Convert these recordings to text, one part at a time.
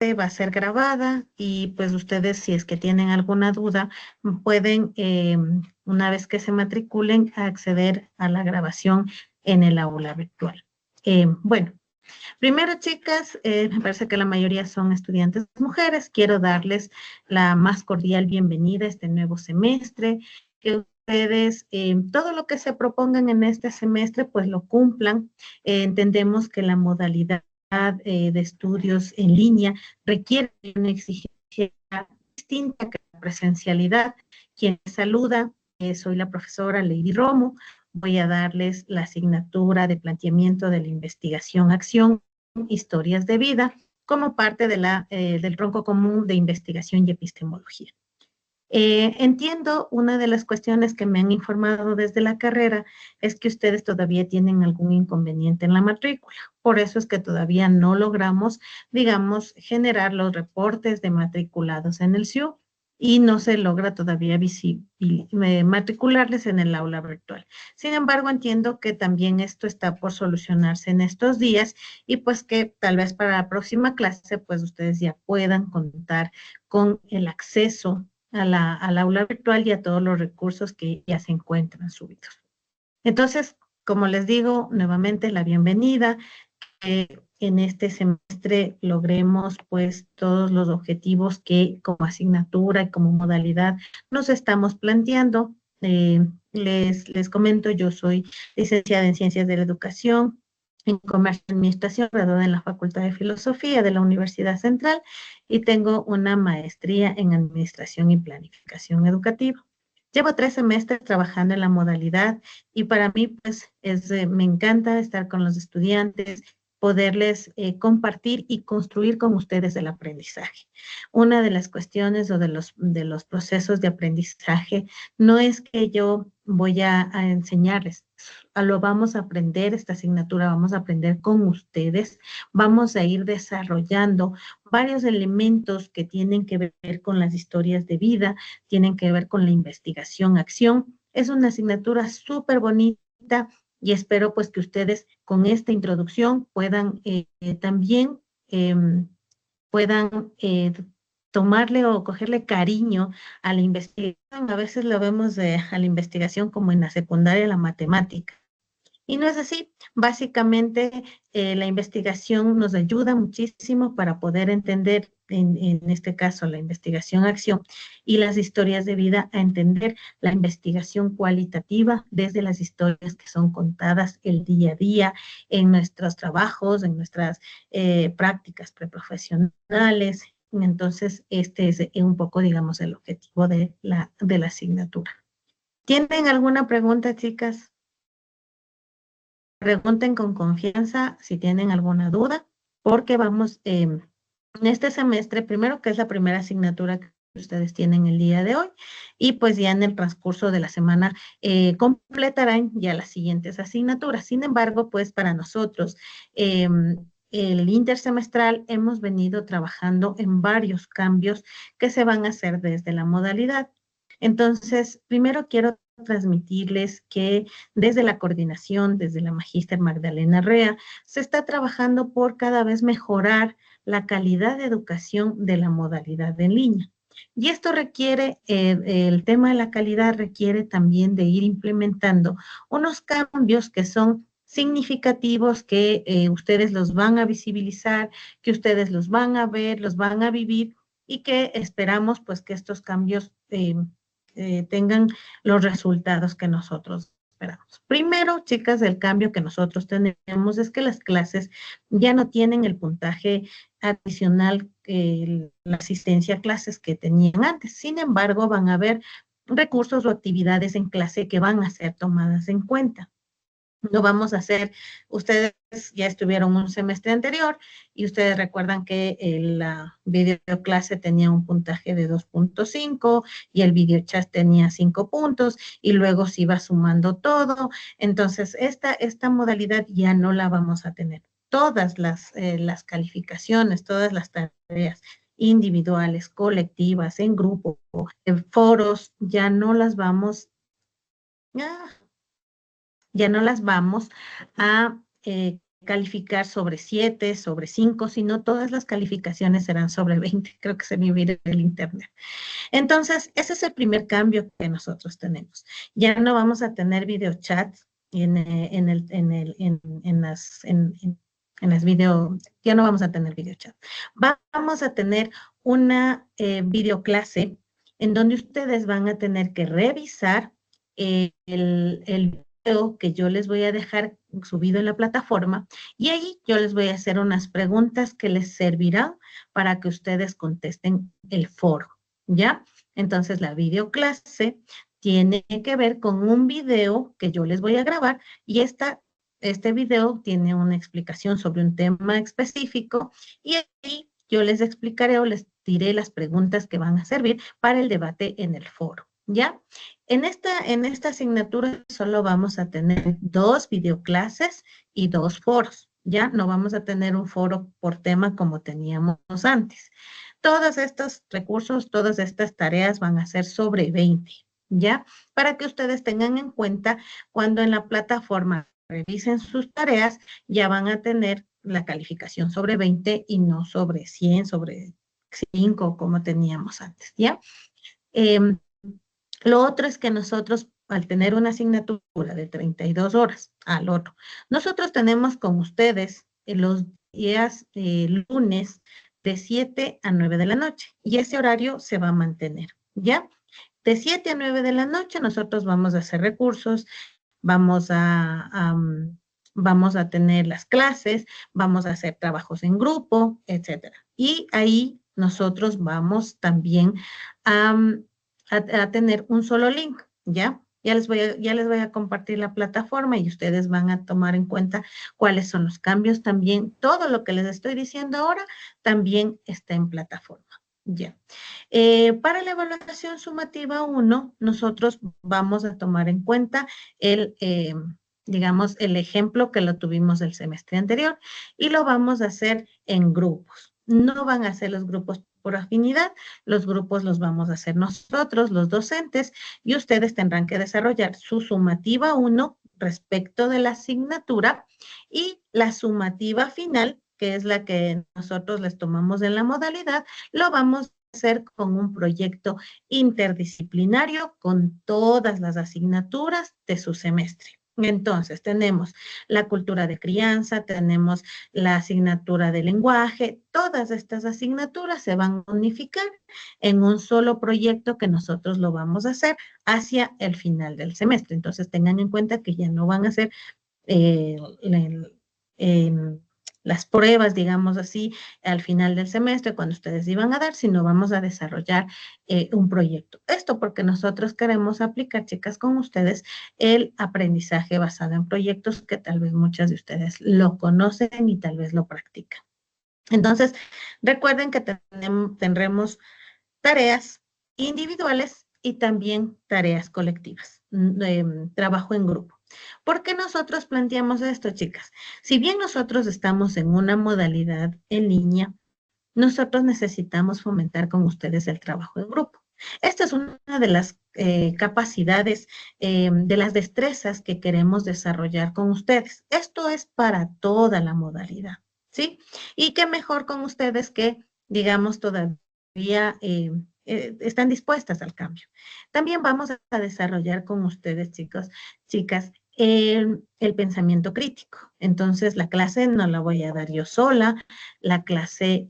va a ser grabada y pues ustedes, si es que tienen alguna duda, pueden, una vez que se matriculen, acceder a la grabación en el aula virtual. Bueno, primero, chicas, me parece que la mayoría son estudiantes mujeres. Quiero darles la más cordial bienvenida a este nuevo semestre, que ustedes, todo lo que se propongan en este semestre, pues lo cumplan. Entendemos que la modalidad de estudios en línea requiere una exigencia distinta que la presencialidad. Quien saluda, soy la profesora Lady Romo. Voy a darles la asignatura de planteamiento de la investigación-acción, historias de vida, como parte de del tronco común de investigación y epistemología. Entiendo, una de las cuestiones que me han informado desde la carrera es que ustedes todavía tienen algún inconveniente en la matrícula. Por eso es que todavía no logramos, digamos, generar los reportes de matriculados en el SIU y no se logra todavía matricularles en el aula virtual. Sin embargo, entiendo que también esto está por solucionarse en estos días y pues que tal vez para la próxima clase, pues ustedes ya puedan contar con el acceso al aula virtual y a todos los recursos que ya se encuentran subidos. Entonces, como les digo, nuevamente la bienvenida. En este semestre logremos pues todos los objetivos que como asignatura y como modalidad nos estamos planteando. Les comento, yo soy licenciada en Ciencias de la Educación, en Comercio y Administración, graduada en la Facultad de Filosofía de la Universidad Central y tengo una maestría en Administración y Planificación Educativa. Llevo 3 semestres trabajando en la modalidad y para mí pues me encanta estar con los estudiantes, poderles compartir y construir con ustedes el aprendizaje. Una de las cuestiones o de los procesos de aprendizaje no es que yo voy a enseñarles, lo vamos a aprender, esta asignatura vamos a aprender con ustedes, vamos a ir desarrollando varios elementos que tienen que ver con las historias de vida, tienen que ver con la investigación, acción. Es una asignatura súper bonita y espero pues que ustedes con esta introducción puedan también eh, puedan tomarle o cogerle cariño a la investigación. A veces lo vemos a la investigación como en la secundaria la matemática. Y no es así. Básicamente, la investigación nos ayuda muchísimo para poder entender, en este caso, la investigación-acción y las historias de vida, a entender la investigación cualitativa desde las historias que son contadas el día a día en nuestros trabajos, en nuestras prácticas preprofesionales. Entonces, este es un poco, digamos, el objetivo de la asignatura. ¿Tienen alguna pregunta, chicas? Pregunten con confianza si tienen alguna duda, porque vamos en este semestre, primero que es la primera asignatura que ustedes tienen el día de hoy, y pues ya en el transcurso de la semana completarán ya las siguientes asignaturas. Sin embargo, pues para nosotros, el intersemestral hemos venido trabajando en varios cambios que se van a hacer desde la modalidad. Entonces, primero quiero transmitirles que desde la coordinación, desde la magíster Magdalena Rea, se está trabajando por cada vez mejorar la calidad de educación de la modalidad en línea. Y esto requiere, el tema de la calidad requiere también de ir implementando unos cambios que son significativos, que ustedes los van a visibilizar, que ustedes los van a ver, los van a vivir y que esperamos pues que estos cambios tengan los resultados que nosotros esperamos. Primero, chicas, el cambio que nosotros tenemos es que las clases ya no tienen el puntaje adicional, la asistencia a clases que tenían antes. Sin embargo, van a haber recursos o actividades en clase que van a ser tomadas en cuenta. No vamos a hacer, ustedes ya estuvieron un semestre anterior y ustedes recuerdan que la videoclase tenía un puntaje de 2.5 y el videochat tenía 5 puntos y luego se iba sumando todo. Entonces, esta modalidad ya no la vamos a tener. Todas las calificaciones, todas las tareas individuales, colectivas, en grupo, en foros, ya no las vamos a calificar sobre 7, sobre 5, sino todas las calificaciones serán sobre 20. Creo que se me olvidó el internet. Entonces, ese es el primer cambio que nosotros tenemos. Ya no vamos a tener videochats en las video, ya no vamos a tener videochat. Vamos a tener una videoclase en donde ustedes van a tener que revisar el video que yo les voy a dejar subido en la plataforma y ahí yo les voy a hacer unas preguntas que les servirán para que ustedes contesten el foro, ¿ya? Entonces la videoclase tiene que ver con un video que yo les voy a grabar y este video tiene una explicación sobre un tema específico y ahí yo les explicaré o les diré las preguntas que van a servir para el debate en el foro, ¿ya? En esta asignatura solo vamos a tener 2 videoclases y 2 foros, ¿ya? No vamos a tener un foro por tema como teníamos antes. Todos estos recursos, todas estas tareas van a ser sobre 20, ¿ya? Para que ustedes tengan en cuenta cuando en la plataforma revisen sus tareas, ya van a tener la calificación sobre 20 y no sobre 100, sobre 5, como teníamos antes, ¿ya? Lo otro es que nosotros, al tener una asignatura de 32 horas al otro, nosotros tenemos con ustedes los días lunes de 7 a 9 de la noche y ese horario se va a mantener, ¿ya? De 7 a 9 de la noche nosotros vamos a hacer recursos, vamos vamos a tener las clases, vamos a hacer trabajos en grupo, etcétera. Y ahí nosotros vamos también a tener un solo link, ¿ya? Ya les voy a compartir la plataforma y ustedes van a tomar en cuenta cuáles son los cambios también. Todo lo que les estoy diciendo ahora también está en plataforma, ¿ya? Para la evaluación sumativa 1, nosotros vamos a tomar en cuenta digamos, el ejemplo que lo tuvimos el semestre anterior y lo vamos a hacer en grupos. No van a ser los grupos por afinidad, los grupos los vamos a hacer nosotros, los docentes, y ustedes tendrán que desarrollar su sumativa 1 respecto de la asignatura y la sumativa final, que es la que nosotros les tomamos en la modalidad, lo vamos a hacer con un proyecto interdisciplinario con todas las asignaturas de su semestre. Entonces, tenemos la cultura de crianza, tenemos la asignatura de lenguaje, todas estas asignaturas se van a unificar en un solo proyecto que nosotros lo vamos a hacer hacia el final del semestre. Entonces, tengan en cuenta que ya no van a ser eh, las pruebas, digamos así, al final del semestre, cuando ustedes iban a dar, sino vamos a desarrollar un proyecto. Esto porque nosotros queremos aplicar, chicas, con ustedes el aprendizaje basado en proyectos que tal vez muchas de ustedes lo conocen y tal vez lo practican. Entonces, recuerden que tendremos tareas individuales y también tareas colectivas, trabajo en grupo. ¿Por qué nosotros planteamos esto, chicas? Si bien nosotros estamos en una modalidad en línea, nosotros necesitamos fomentar con ustedes el trabajo en grupo. Esta es una de las capacidades, de las destrezas que queremos desarrollar con ustedes. Esto es para toda la modalidad, ¿sí? Y qué mejor con ustedes que, digamos, todavía están dispuestas al cambio. También vamos a desarrollar con ustedes, chicos, chicas, el pensamiento crítico. Entonces, la clase no la voy a dar yo sola, la clase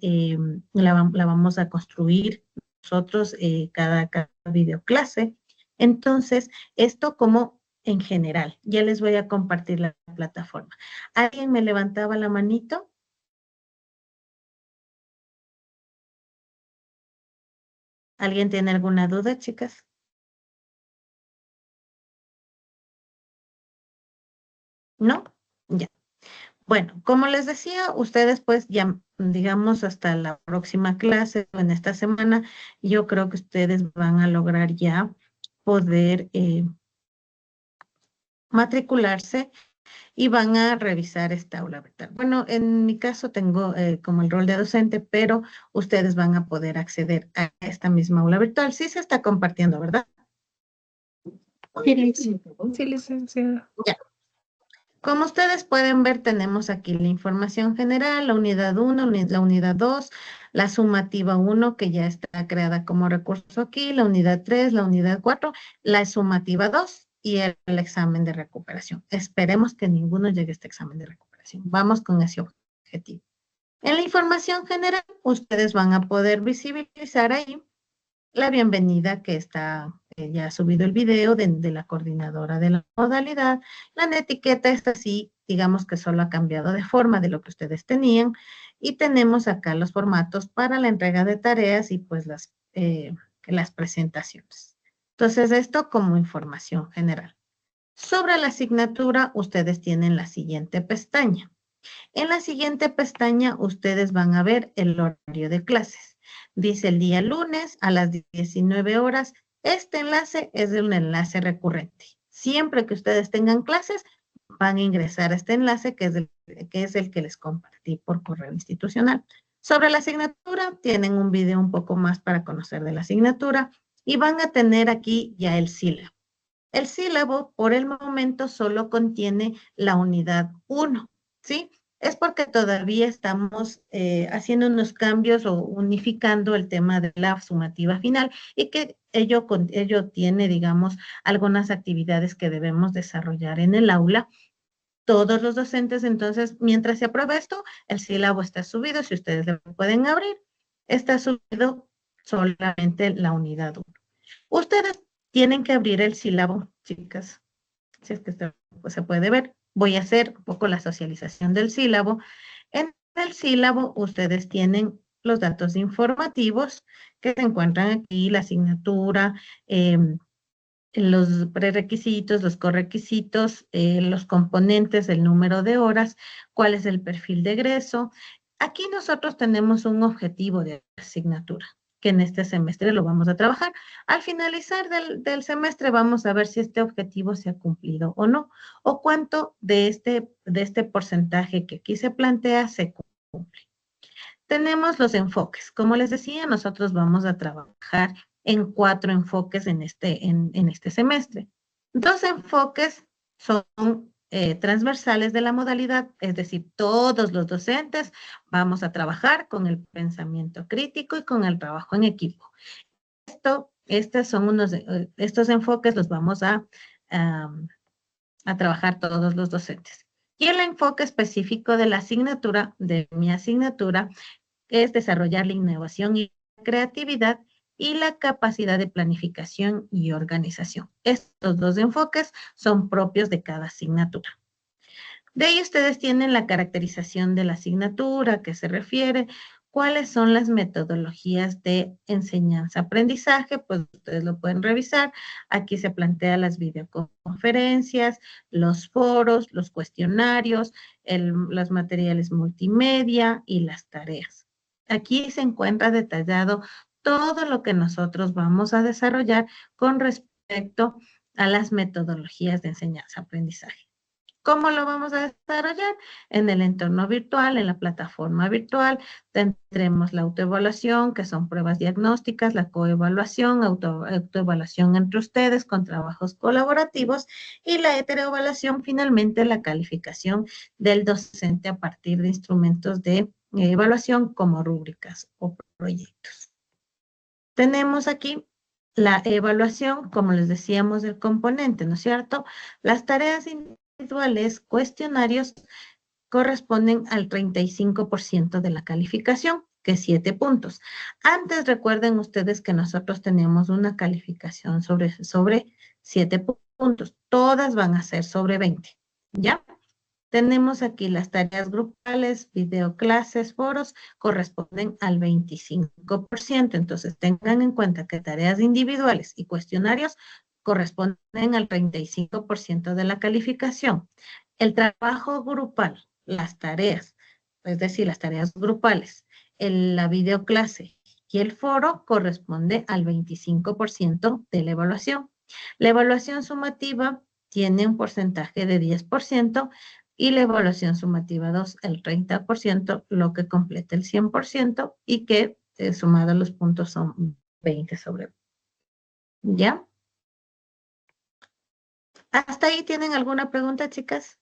la vamos a construir nosotros cada videoclase. Entonces, esto como en general, ya les voy a compartir la plataforma. ¿Alguien me levantaba la manito? ¿Alguien tiene alguna duda, chicas? ¿No? Ya. Bueno, como les decía, ustedes pues ya, digamos, hasta la próxima clase o en esta semana, yo creo que ustedes van a lograr ya poder matricularse y van a revisar esta aula virtual. Bueno, en mi caso tengo como el rol de docente, pero ustedes van a poder acceder a esta misma aula virtual. Sí se está compartiendo, ¿verdad? Sí, licenciada. Ya. Como ustedes pueden ver, tenemos aquí la información general, la unidad 1, la unidad 2, la sumativa 1, que ya está creada como recurso aquí, la unidad 3, la unidad 4, la sumativa 2 y el examen de recuperación. Esperemos que ninguno llegue a este examen de recuperación. Vamos con ese objetivo. En la información general, ustedes van a poder visibilizar ahí la bienvenida que está, ya ha subido el video de la coordinadora de la modalidad. La etiqueta está así, digamos que solo ha cambiado de forma de lo que ustedes tenían. Y tenemos acá los formatos para la entrega de tareas y pues las presentaciones. Entonces, esto como información general. Sobre la asignatura, ustedes tienen la siguiente pestaña. En la siguiente pestaña, ustedes van a ver el horario de clases. Dice el día lunes a las 19 horas. Este enlace es un enlace recurrente. Siempre que ustedes tengan clases, van a ingresar a este enlace que es el que les compartí por correo institucional. Sobre la asignatura, tienen un video un poco más para conocer de la asignatura y van a tener aquí ya el sílabo. El sílabo, por el momento, solo contiene la unidad 1, ¿sí? Es porque todavía estamos haciendo unos cambios o unificando el tema de la sumativa final y que ello tiene, digamos, algunas actividades que debemos desarrollar en el aula. Todos los docentes, entonces, mientras se aprueba esto, el sílabo está subido, si ustedes lo pueden abrir, está subido solamente la unidad 1. Ustedes tienen que abrir el sílabo, chicas, si es que se puede ver. Voy a hacer un poco la socialización del sílabo. En el sílabo ustedes tienen los datos informativos que se encuentran aquí, la asignatura, los prerequisitos, los correquisitos, los componentes, el número de horas, cuál es el perfil de egreso. Aquí nosotros tenemos un objetivo de asignatura, que en este semestre lo vamos a trabajar. Al finalizar del semestre vamos a ver si este objetivo se ha cumplido o no, o cuánto de este porcentaje que aquí se plantea se cumple. Tenemos los enfoques. Como les decía, nosotros vamos a trabajar en 4 enfoques en este semestre. 2 enfoques son transversales de la modalidad, es decir, todos los docentes vamos a trabajar con el pensamiento crítico y con el trabajo en equipo. Estos enfoques los vamos a trabajar todos los docentes. Y el enfoque específico de la asignatura, de mi asignatura, es desarrollar la innovación y la creatividad y la capacidad de planificación y organización. Estos 2 enfoques son propios de cada asignatura. De ahí ustedes tienen la caracterización de la asignatura, a qué se refiere, cuáles son las metodologías de enseñanza-aprendizaje, pues ustedes lo pueden revisar. Aquí se plantean las videoconferencias, los foros, los cuestionarios, los materiales multimedia y las tareas. Aquí se encuentra detallado todo lo que nosotros vamos a desarrollar con respecto a las metodologías de enseñanza-aprendizaje. ¿Cómo lo vamos a desarrollar? En el entorno virtual, en la plataforma virtual, tendremos la autoevaluación, que son pruebas diagnósticas, la coevaluación, autoevaluación entre ustedes con trabajos colaborativos y la heteroevaluación, finalmente la calificación del docente a partir de instrumentos de evaluación como rúbricas o proyectos. Tenemos aquí la evaluación, como les decíamos, del componente, ¿no es cierto? Las tareas individuales, cuestionarios, corresponden al 35% de la calificación, que es 7 puntos. Antes recuerden ustedes que nosotros tenemos una calificación sobre 7 puntos. Todas van a ser sobre 20, ¿ya? Tenemos aquí las tareas grupales, videoclases, foros, corresponden al 25%. Entonces, tengan en cuenta que tareas individuales y cuestionarios corresponden al 35% de la calificación. El trabajo grupal, las tareas, es decir, las tareas grupales, la videoclase y el foro corresponde al 25% de la evaluación. La evaluación sumativa tiene un porcentaje de 10%, y la evaluación sumativa 2, el 30%, lo que completa el 100% y que sumado los puntos son 20 sobre 20. ¿Ya? ¿Hasta ahí tienen alguna pregunta, chicas?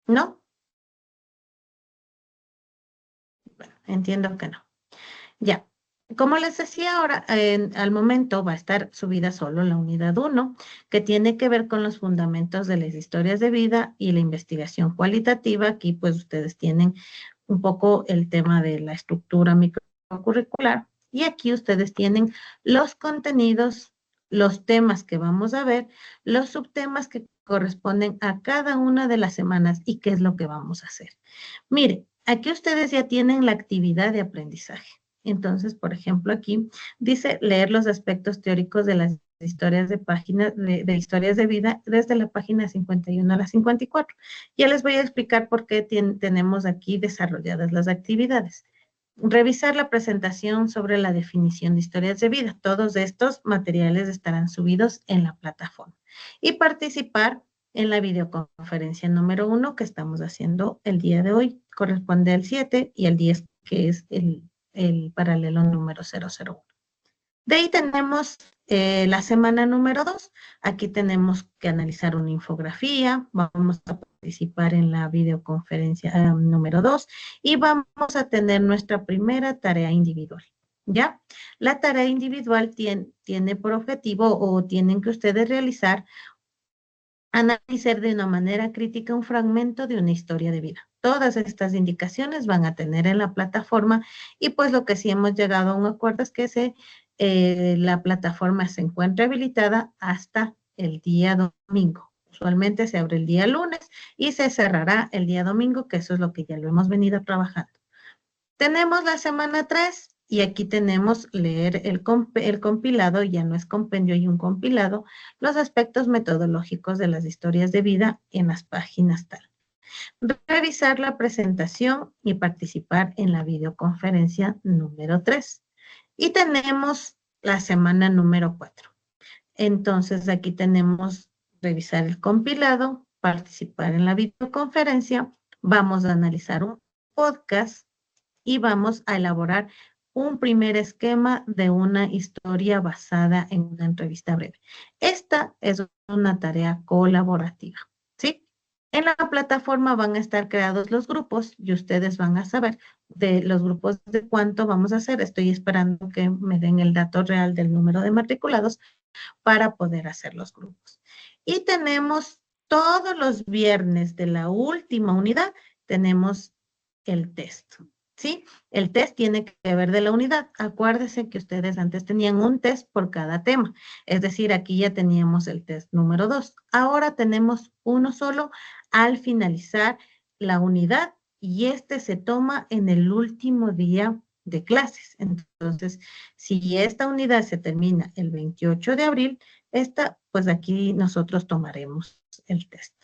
¿No? Bueno, entiendo que no. Ya. Como les decía ahora, al momento va a estar subida solo la unidad uno, que tiene que ver con los fundamentos de las historias de vida y la investigación cualitativa. Aquí pues ustedes tienen un poco el tema de la estructura microcurricular y aquí ustedes tienen los contenidos, los temas que vamos a ver, los subtemas que corresponden a cada una de las semanas y qué es lo que vamos a hacer. Mire, aquí ustedes ya tienen la actividad de aprendizaje. Entonces, por ejemplo, aquí dice leer los aspectos teóricos de las historias de páginas de historias de vida desde la página 51 a la 54. Ya les voy a explicar por qué tenemos aquí desarrolladas las actividades. Revisar la presentación sobre la definición de historias de vida. Todos estos materiales estarán subidos en la plataforma. Y participar en la videoconferencia número 1 que estamos haciendo el día de hoy. Corresponde al 7 y al 10, que es el paralelo número 001. De ahí tenemos la semana número 2. Aquí tenemos que analizar una infografía, vamos a participar en la videoconferencia número 2 y vamos a tener nuestra primera tarea individual. ¿Ya? La tarea individual tiene por objetivo o tienen que ustedes realizar analizar de una manera crítica un fragmento de una historia de vida. Todas estas indicaciones van a tener en la plataforma y pues lo que sí hemos llegado a un acuerdo es que la plataforma se encuentra habilitada hasta el día domingo. Usualmente se abre el día lunes y se cerrará el día domingo, que eso es lo que ya lo hemos venido trabajando. Tenemos la semana 3 y aquí tenemos leer el compilado, ya no es compendio, hay un compilado, los aspectos metodológicos de las historias de vida en las páginas tal. Revisar la presentación y participar en la videoconferencia número 3. Y tenemos la semana número 4. Entonces aquí tenemos revisar el compilado, participar en la videoconferencia, vamos a analizar un podcast y vamos a elaborar un primer esquema de una historia basada en una entrevista breve. Esta es una tarea colaborativa, ¿sí? En la plataforma van a estar creados los grupos y ustedes van a saber de los grupos de cuánto vamos a hacer. Estoy esperando que me den el dato real del número de matriculados para poder hacer los grupos. Y tenemos todos los viernes de la última unidad, tenemos el test. ¿Sí? El test tiene que ver de la unidad. Acuérdense que ustedes antes tenían un test por cada tema. Es decir, aquí ya teníamos el test número 2. Ahora tenemos uno solo al finalizar la unidad y este se toma en el último día de clases. Entonces, si esta unidad se termina el 28 de abril, pues aquí nosotros tomaremos el test.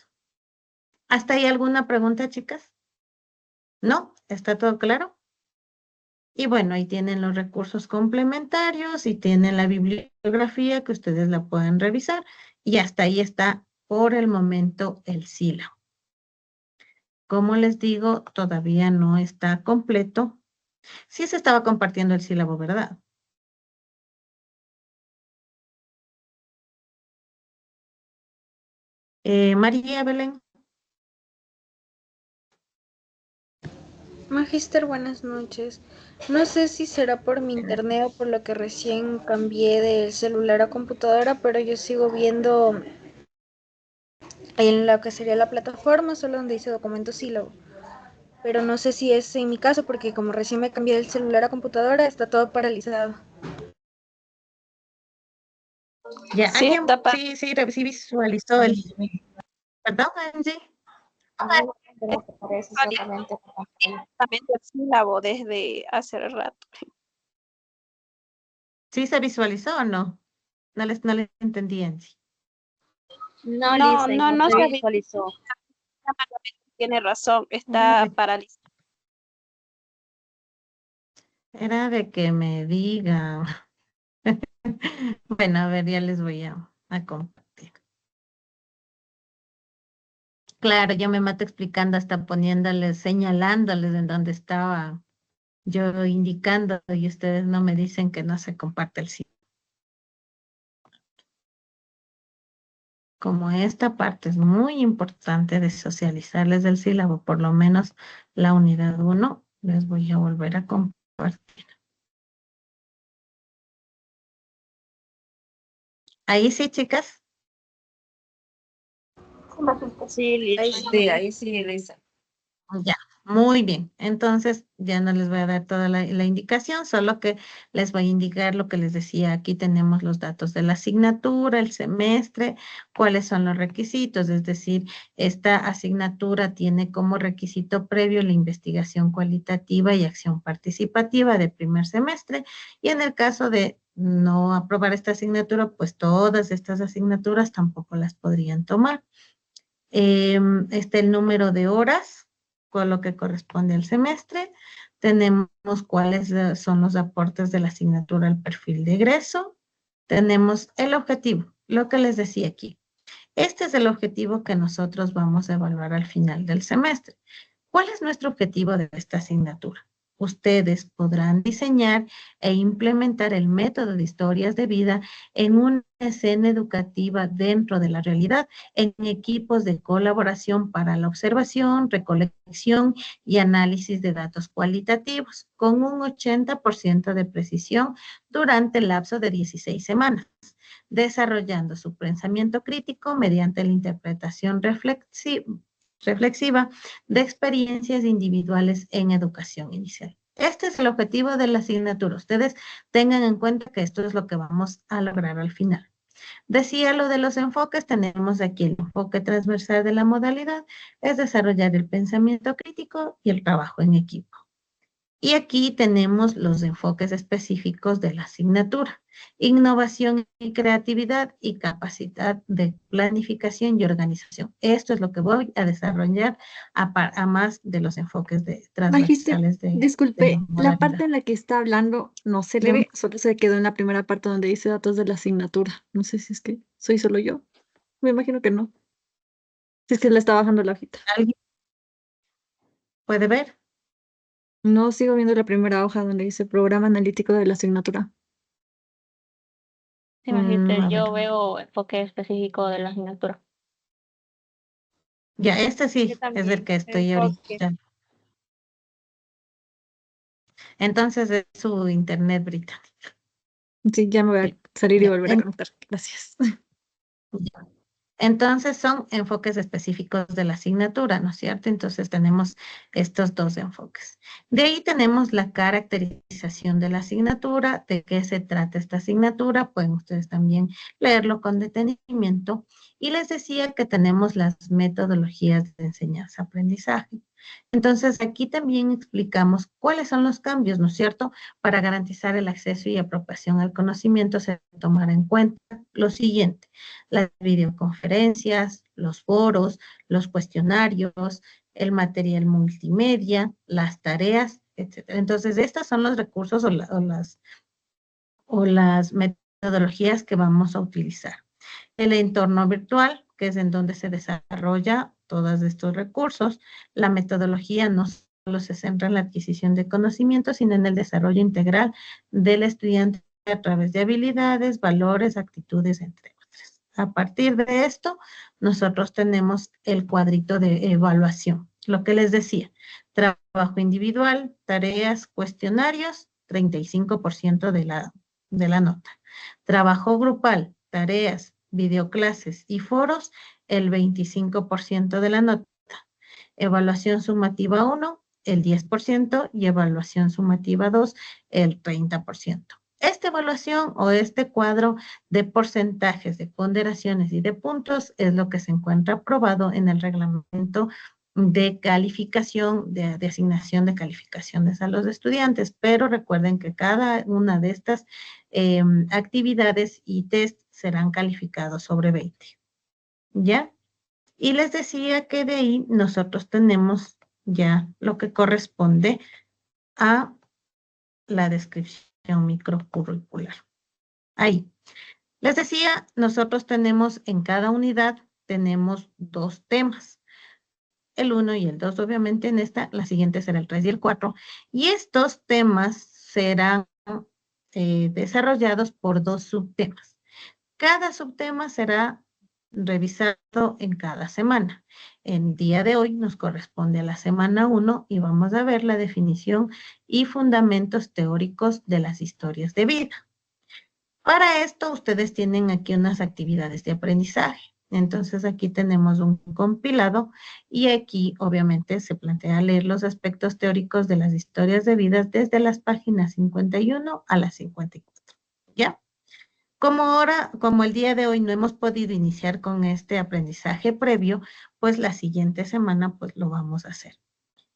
¿Hasta ahí alguna pregunta, chicas? ¿No? ¿Está todo claro? Y bueno, ahí tienen los recursos complementarios y tienen la bibliografía que ustedes la pueden revisar. Y hasta ahí está por el momento el sílabo. Como les digo, todavía no está completo. Sí se estaba compartiendo el sílabo, ¿verdad? María Belén. Magister, buenas noches. No sé si será por mi internet o por lo que recién cambié del celular a computadora, pero yo sigo viendo en lo que sería la plataforma, solo donde dice documento sílabo. Pero no sé si es en mi caso, porque como recién me cambié del celular a computadora, está todo paralizado. Ya, Sí, alguien, está para sí visualizó el, perdón, Angie. aparece exactamente el sílabo desde hace rato. ¿Sí se visualizó o no? No les entendí, Angie. No, Lisa, no se visualizó. Tiene razón, está paralizado. Era de que me digan. Bueno, a ver, ya les voy a compartir. Claro, yo me mato explicando hasta poniéndoles, señalándoles en dónde estaba yo indicando y ustedes no me dicen que no se comparte el sitio. como esta parte es muy importante de socializarles del sílabo, por lo menos la unidad 1, les voy a volver a compartir. Ahí sí, chicas. Sí, Liz. Ahí sí, Lisa. Ya, muy bien. Entonces, ya no les voy a dar toda la indicación, solo que les voy a indicar lo que les decía. Aquí tenemos los datos de la asignatura, el semestre, cuáles son los requisitos. Es decir, esta asignatura tiene como requisito previo la investigación cualitativa y acción participativa de primer semestre. Y en el caso de no aprobar esta asignatura, pues todas estas asignaturas tampoco las podrían tomar. Está el número de horas, con lo que corresponde al semestre. Tenemos cuáles son los aportes de la asignatura al perfil de egreso. Tenemos el objetivo, lo que les decía aquí. Este es el objetivo que nosotros vamos a evaluar al final del semestre. ¿Cuál es nuestro objetivo de esta asignatura? Ustedes podrán diseñar e implementar el método de historias de vida en una escena educativa dentro de la realidad, en equipos de colaboración para la observación, recolección y análisis de datos cualitativos, con un 80% de precisión durante el lapso de 16 semanas, desarrollando su pensamiento crítico mediante la interpretación reflexiva de experiencias individuales en educación inicial. Este es el objetivo de la asignatura. Ustedes tengan en cuenta que esto es lo que vamos a lograr al final. Decía lo de los enfoques, tenemos aquí el enfoque transversal de la modalidad, es desarrollar el pensamiento crítico y el trabajo en equipo. Y aquí tenemos los enfoques específicos de la asignatura: innovación y creatividad y capacidad de planificación y organización. Esto es lo que voy a desarrollar a más de los enfoques Magíster, transversales de la disculpe, la parte modalidad. en la que está hablando no se le ve, solo se quedó en la primera parte donde dice datos de la asignatura. No sé si es que soy solo yo. Me imagino que no. Si es que le está bajando la hojita. ¿Alguien puede ver? No sigo viendo la primera hoja donde dice programa analítico de la asignatura. Sí, Magíster, A ver. yo veo enfoque específico de la asignatura. Ya, este Yo sí es el también. que estoy Enfoque. ahorita. Entonces es su internet británico. Sí, ya me voy a Sí, salir y ya. volver a conectar. Gracias. Ya. Entonces son enfoques específicos de la asignatura, ¿no es cierto? Entonces tenemos estos dos enfoques. De ahí tenemos la caracterización de la asignatura, de qué se trata esta asignatura, pueden ustedes también leerlo con detenimiento. Y les decía que tenemos las metodologías de enseñanza-aprendizaje. Entonces aquí también explicamos cuáles son los cambios, ¿no es cierto? Para garantizar el acceso y apropiación al conocimiento se tomará en cuenta lo siguiente: las videoconferencias, los foros, los cuestionarios, el material multimedia, las tareas, etcétera. Entonces, estos son los recursos o las metodologías que vamos a utilizar. El entorno virtual, que es en donde se desarrolla todos estos recursos. La metodología no solo se centra en la adquisición de conocimientos, sino en el desarrollo integral del estudiante a través de habilidades, valores, actitudes, entre otras. A partir de esto, nosotros tenemos el cuadrito de evaluación. Lo que les decía: trabajo individual, tareas, cuestionarios, 35% de la nota. Trabajo grupal, tareas, videoclases y foros, el 25% de la nota. Evaluación sumativa 1, el 10%, y evaluación sumativa 2, el 30%. Esta evaluación o este cuadro de porcentajes, de ponderaciones y de puntos es lo que se encuentra aprobado en el reglamento de calificación, de asignación de calificaciones a los estudiantes. Pero recuerden que cada una de estas actividades y test serán calificados sobre 20. ¿Ya? Y les decía que de ahí nosotros tenemos ya lo que corresponde a la descripción microcurricular. Ahí. Les decía, nosotros tenemos en cada unidad, tenemos dos temas. El 1 y el 2, obviamente en esta, la siguiente será el 3 y el 4. Y estos temas serán desarrollados por dos subtemas. Cada subtema será revisado en cada semana. El día de hoy nos corresponde a la semana 1 y vamos a ver la definición y fundamentos teóricos de las historias de vida. Para esto, ustedes tienen aquí unas actividades de aprendizaje. Entonces, aquí tenemos un compilado y aquí, obviamente, se plantea leer los aspectos teóricos de las historias de vida desde las páginas 51 a las 54. ¿Ya? Como el día de hoy no hemos podido iniciar con este aprendizaje previo, pues la siguiente semana, pues lo vamos a hacer.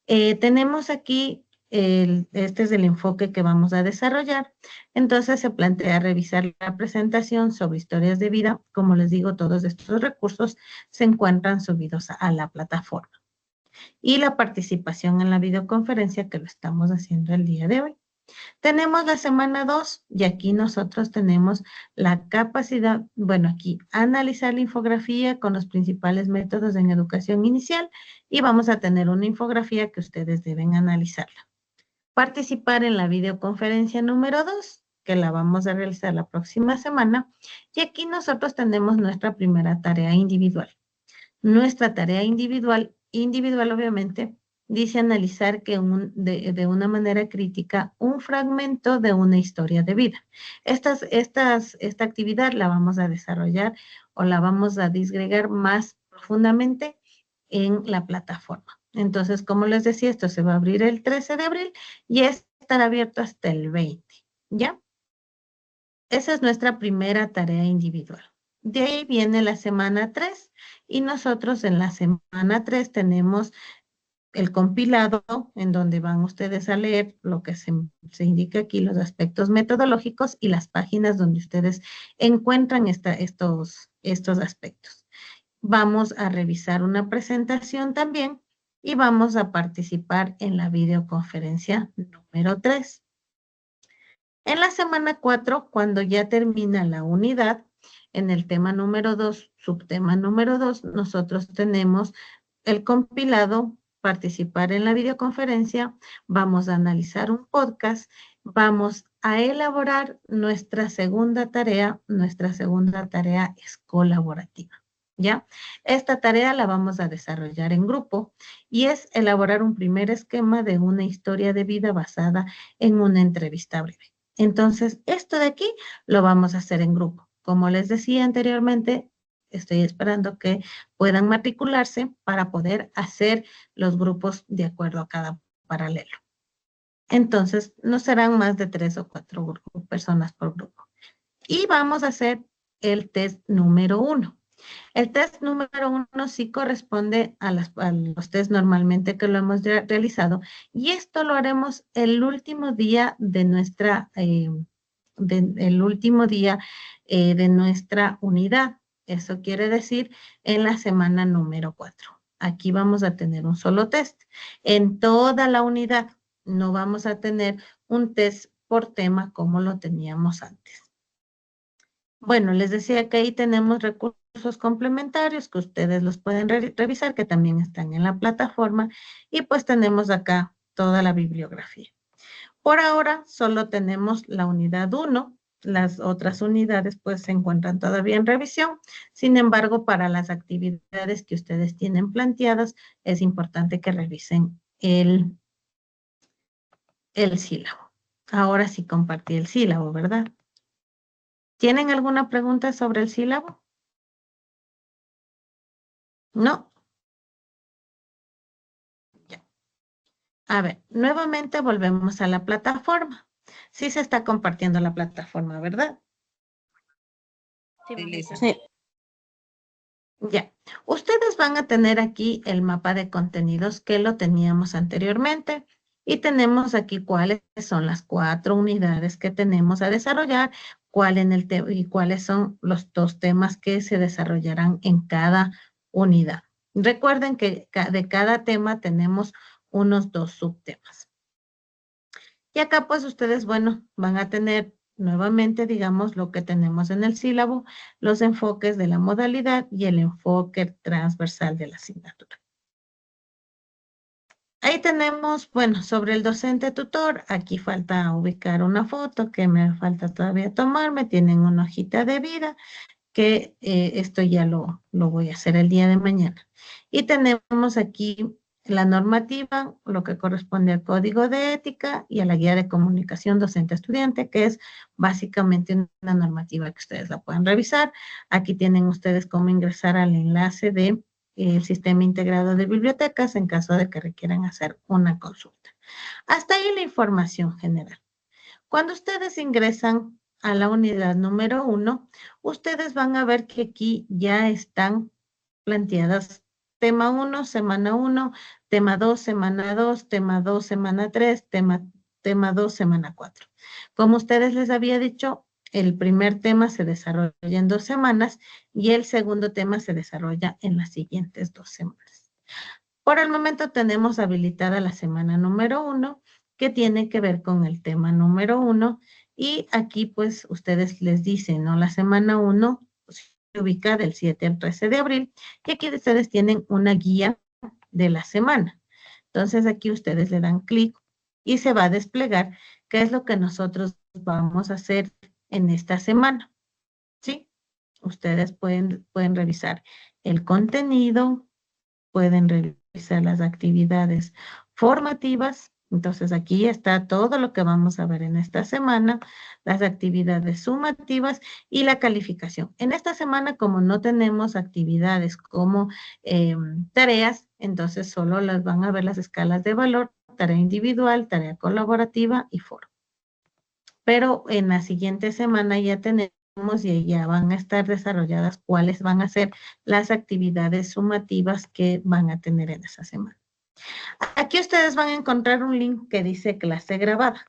Tenemos aquí este es el enfoque que vamos a desarrollar. Entonces se plantea revisar la presentación sobre historias de vida. Como les digo, todos estos recursos se encuentran subidos a la plataforma. Y la participación en la videoconferencia que lo estamos haciendo el día de hoy. Tenemos la semana 2 y aquí nosotros tenemos la capacidad, bueno, aquí analizar la infografía con los principales métodos en educación inicial y vamos a tener una infografía que ustedes deben analizarla. Participar en la videoconferencia número 2, que la vamos a realizar la próxima semana, y aquí nosotros tenemos nuestra primera tarea individual. Nuestra tarea individual obviamente, dice analizar de una manera crítica un fragmento de una historia de vida. Esta actividad la vamos a desarrollar o la vamos a disgregar más profundamente en la plataforma. Entonces, como les decía, esto se va a abrir el 13 de abril y estará abierto hasta el 20, ¿ya? Esa es nuestra primera tarea individual. De ahí viene la semana 3 y nosotros en la semana 3 tenemos el compilado en donde van ustedes a leer lo que se indica aquí, los aspectos metodológicos y las páginas donde ustedes encuentran estos aspectos. Vamos a revisar una presentación también y vamos a participar en la videoconferencia número 3. En la semana 4, cuando ya termina la unidad, en el tema número 2, subtema número 2, nosotros tenemos el compilado, participar en la videoconferencia, vamos a analizar un podcast, vamos a elaborar nuestra segunda tarea es colaborativa. ¿Ya? Esta tarea la vamos a desarrollar en grupo y es elaborar un primer esquema de una historia de vida basada en una entrevista breve. Entonces, esto de aquí lo vamos a hacer en grupo. Como les decía anteriormente, estoy esperando que puedan matricularse para poder hacer los grupos de acuerdo a cada paralelo. Entonces, no serán más de 3 o 4 personas por grupo. Y vamos a hacer el test número 1. El test número 1 sí corresponde a los test normalmente que lo hemos realizado y esto lo haremos el último día de nuestra, de nuestra unidad. Eso quiere decir en la semana número 4. Aquí vamos a tener un solo test. En toda la unidad no vamos a tener un test por tema como lo teníamos antes. Bueno, les decía que ahí tenemos recursos complementarios que ustedes los pueden revisar, que también están en la plataforma, y pues tenemos acá toda la bibliografía. Por ahora solo tenemos la unidad 1, las otras unidades pues se encuentran todavía en revisión, sin embargo para las actividades que ustedes tienen planteadas es importante que revisen el sílabo. Ahora sí compartí el sílabo, ¿verdad? ¿Tienen alguna pregunta sobre el sílabo? No. Ya. A ver, nuevamente volvemos a la plataforma. Sí se está compartiendo la plataforma, ¿verdad? Sí, maestra. Sí. Ya. Ustedes van a tener aquí el mapa de contenidos que lo teníamos anteriormente y tenemos aquí cuáles son las 4 unidades que tenemos a desarrollar, y cuáles son los 2 temas que se desarrollarán en cada unidad. Recuerden que de cada tema tenemos unos 2 subtemas. Y acá pues ustedes, bueno, van a tener nuevamente, digamos, lo que tenemos en el sílabo, los enfoques de la modalidad y el enfoque transversal de la asignatura. Ahí tenemos, bueno, sobre el docente tutor, aquí falta ubicar una foto que me falta todavía tomarme, tienen una hojita de vida que esto ya lo voy a hacer el día de mañana. Y tenemos aquí la normativa, lo que corresponde al código de ética y a la guía de comunicación docente-estudiante, que es básicamente una normativa que ustedes la pueden revisar. Aquí tienen ustedes cómo ingresar al enlace de el sistema integrado de bibliotecas en caso de que requieran hacer una consulta. Hasta ahí la información general. Cuando ustedes ingresan a la unidad número 1, ustedes van a ver que aquí ya están planteadas tema 1, semana 1, tema 2, semana 2, tema 2, semana 3, tema 2, semana 4. Como ustedes les había dicho, el primer tema se desarrolla en 2 semanas y el segundo tema se desarrolla en las siguientes 2 semanas. Por el momento tenemos habilitada la semana número 1, que tiene que ver con el tema número 1, y aquí pues ustedes les dicen, ¿no? La semana 1 se ubica del 7 al 13 de abril, y aquí ustedes tienen una guía de la semana. Entonces aquí ustedes le dan clic y se va a desplegar qué es lo que nosotros vamos a hacer en esta semana, ¿sí? Ustedes pueden revisar el contenido, pueden revisar las actividades formativas. Entonces aquí está todo lo que vamos a ver en esta semana, las actividades sumativas y la calificación. En esta semana, como no tenemos actividades como tareas, entonces solo las van a ver las escalas de valor, tarea individual, tarea colaborativa y foro. Pero en la siguiente semana ya tenemos y ya van a estar desarrolladas cuáles van a ser las actividades sumativas que van a tener en esa semana. Aquí ustedes van a encontrar un link que dice clase grabada.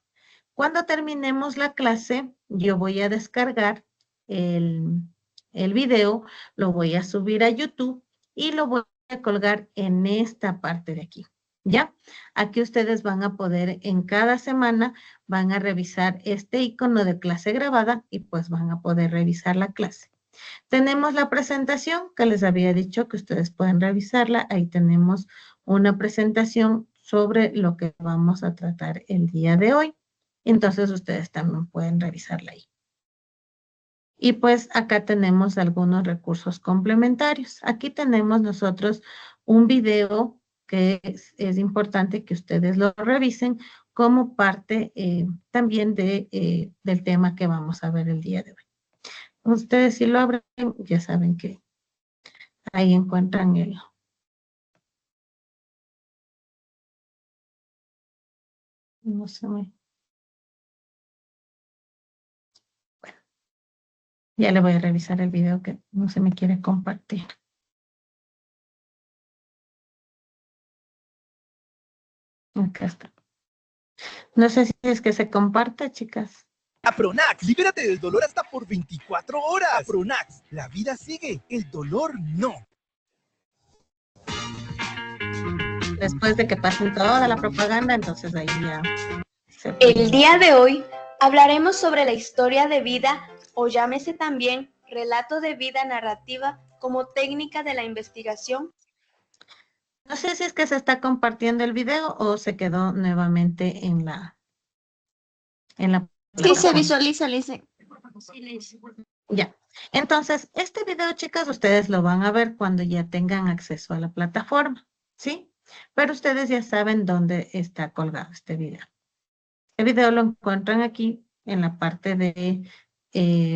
Cuando terminemos la clase, yo voy a descargar el video, lo voy a subir a YouTube y lo voy a colgar en esta parte de aquí. ¿Ya? Aquí ustedes van a poder, en cada semana, van a revisar este icono de clase grabada y pues van a poder revisar la clase. Tenemos la presentación que les había dicho que ustedes pueden revisarla. Ahí tenemos una presentación sobre lo que vamos a tratar el día de hoy. Entonces ustedes también pueden revisarla ahí. Y pues acá tenemos algunos recursos complementarios. Aquí tenemos nosotros un video que es importante que ustedes lo revisen como parte también del tema que vamos a ver el día de hoy. Ustedes si lo abren, ya saben que ahí encuentran el... No se me... Bueno, ya le voy a revisar el video que no se me quiere compartir. Acá está. No sé si es que se comparte, chicas. Apronax, libérate del dolor hasta por 24 horas. Apronax, la vida sigue, el dolor no. Después de que pasen toda la propaganda, entonces ahí ya... El día de hoy hablaremos sobre la historia de vida, o llámese también relato de vida narrativa como técnica de la investigación. No sé si es que se está compartiendo el video o se quedó nuevamente en la Sí, se plataforma. visualiza, Lice. Ya. Entonces, este video, chicas, ustedes lo van a ver cuando ya tengan acceso a la plataforma, ¿sí? Pero ustedes ya saben dónde está colgado este video. El video lo encuentran aquí en la parte de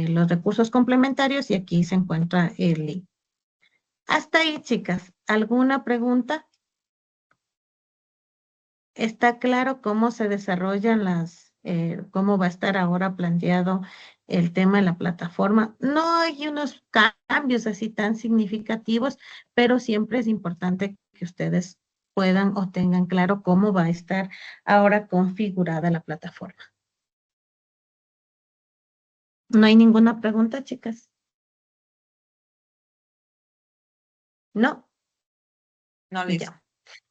los recursos complementarios y aquí se encuentra el link. Hasta ahí, chicas. ¿Alguna pregunta? ¿Está claro cómo se desarrollan cómo va a estar ahora planteado el tema de la plataforma? No hay unos cambios así tan significativos, pero siempre es importante que ustedes puedan o tengan claro cómo va a estar ahora configurada la plataforma. ¿No hay ninguna pregunta, chicas? No. No, Liz. Ya.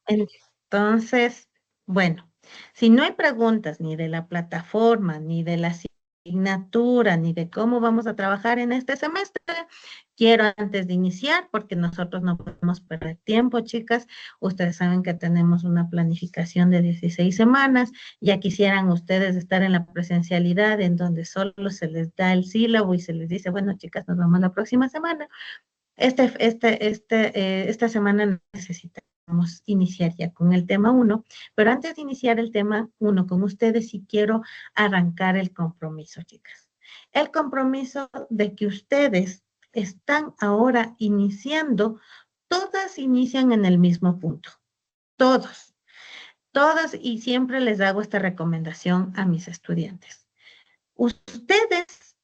Entonces, bueno, si no hay preguntas ni de la plataforma ni de la asignatura ni de cómo vamos a trabajar en este semestre, quiero antes de iniciar, porque nosotros no podemos perder tiempo, chicas. Ustedes saben que tenemos una planificación de 16 semanas. Ya quisieran ustedes estar en la presencialidad en donde solo se les da el sílabo y se les dice, bueno, chicas, nos vemos la próxima semana. Esta semana necesitamos iniciar ya con el tema 1, pero antes de iniciar el tema 1 con ustedes, sí quiero arrancar el compromiso, chicas. El compromiso de que ustedes están ahora iniciando, todas inician en el mismo punto, todos, y siempre les hago esta recomendación a mis estudiantes. Ustedes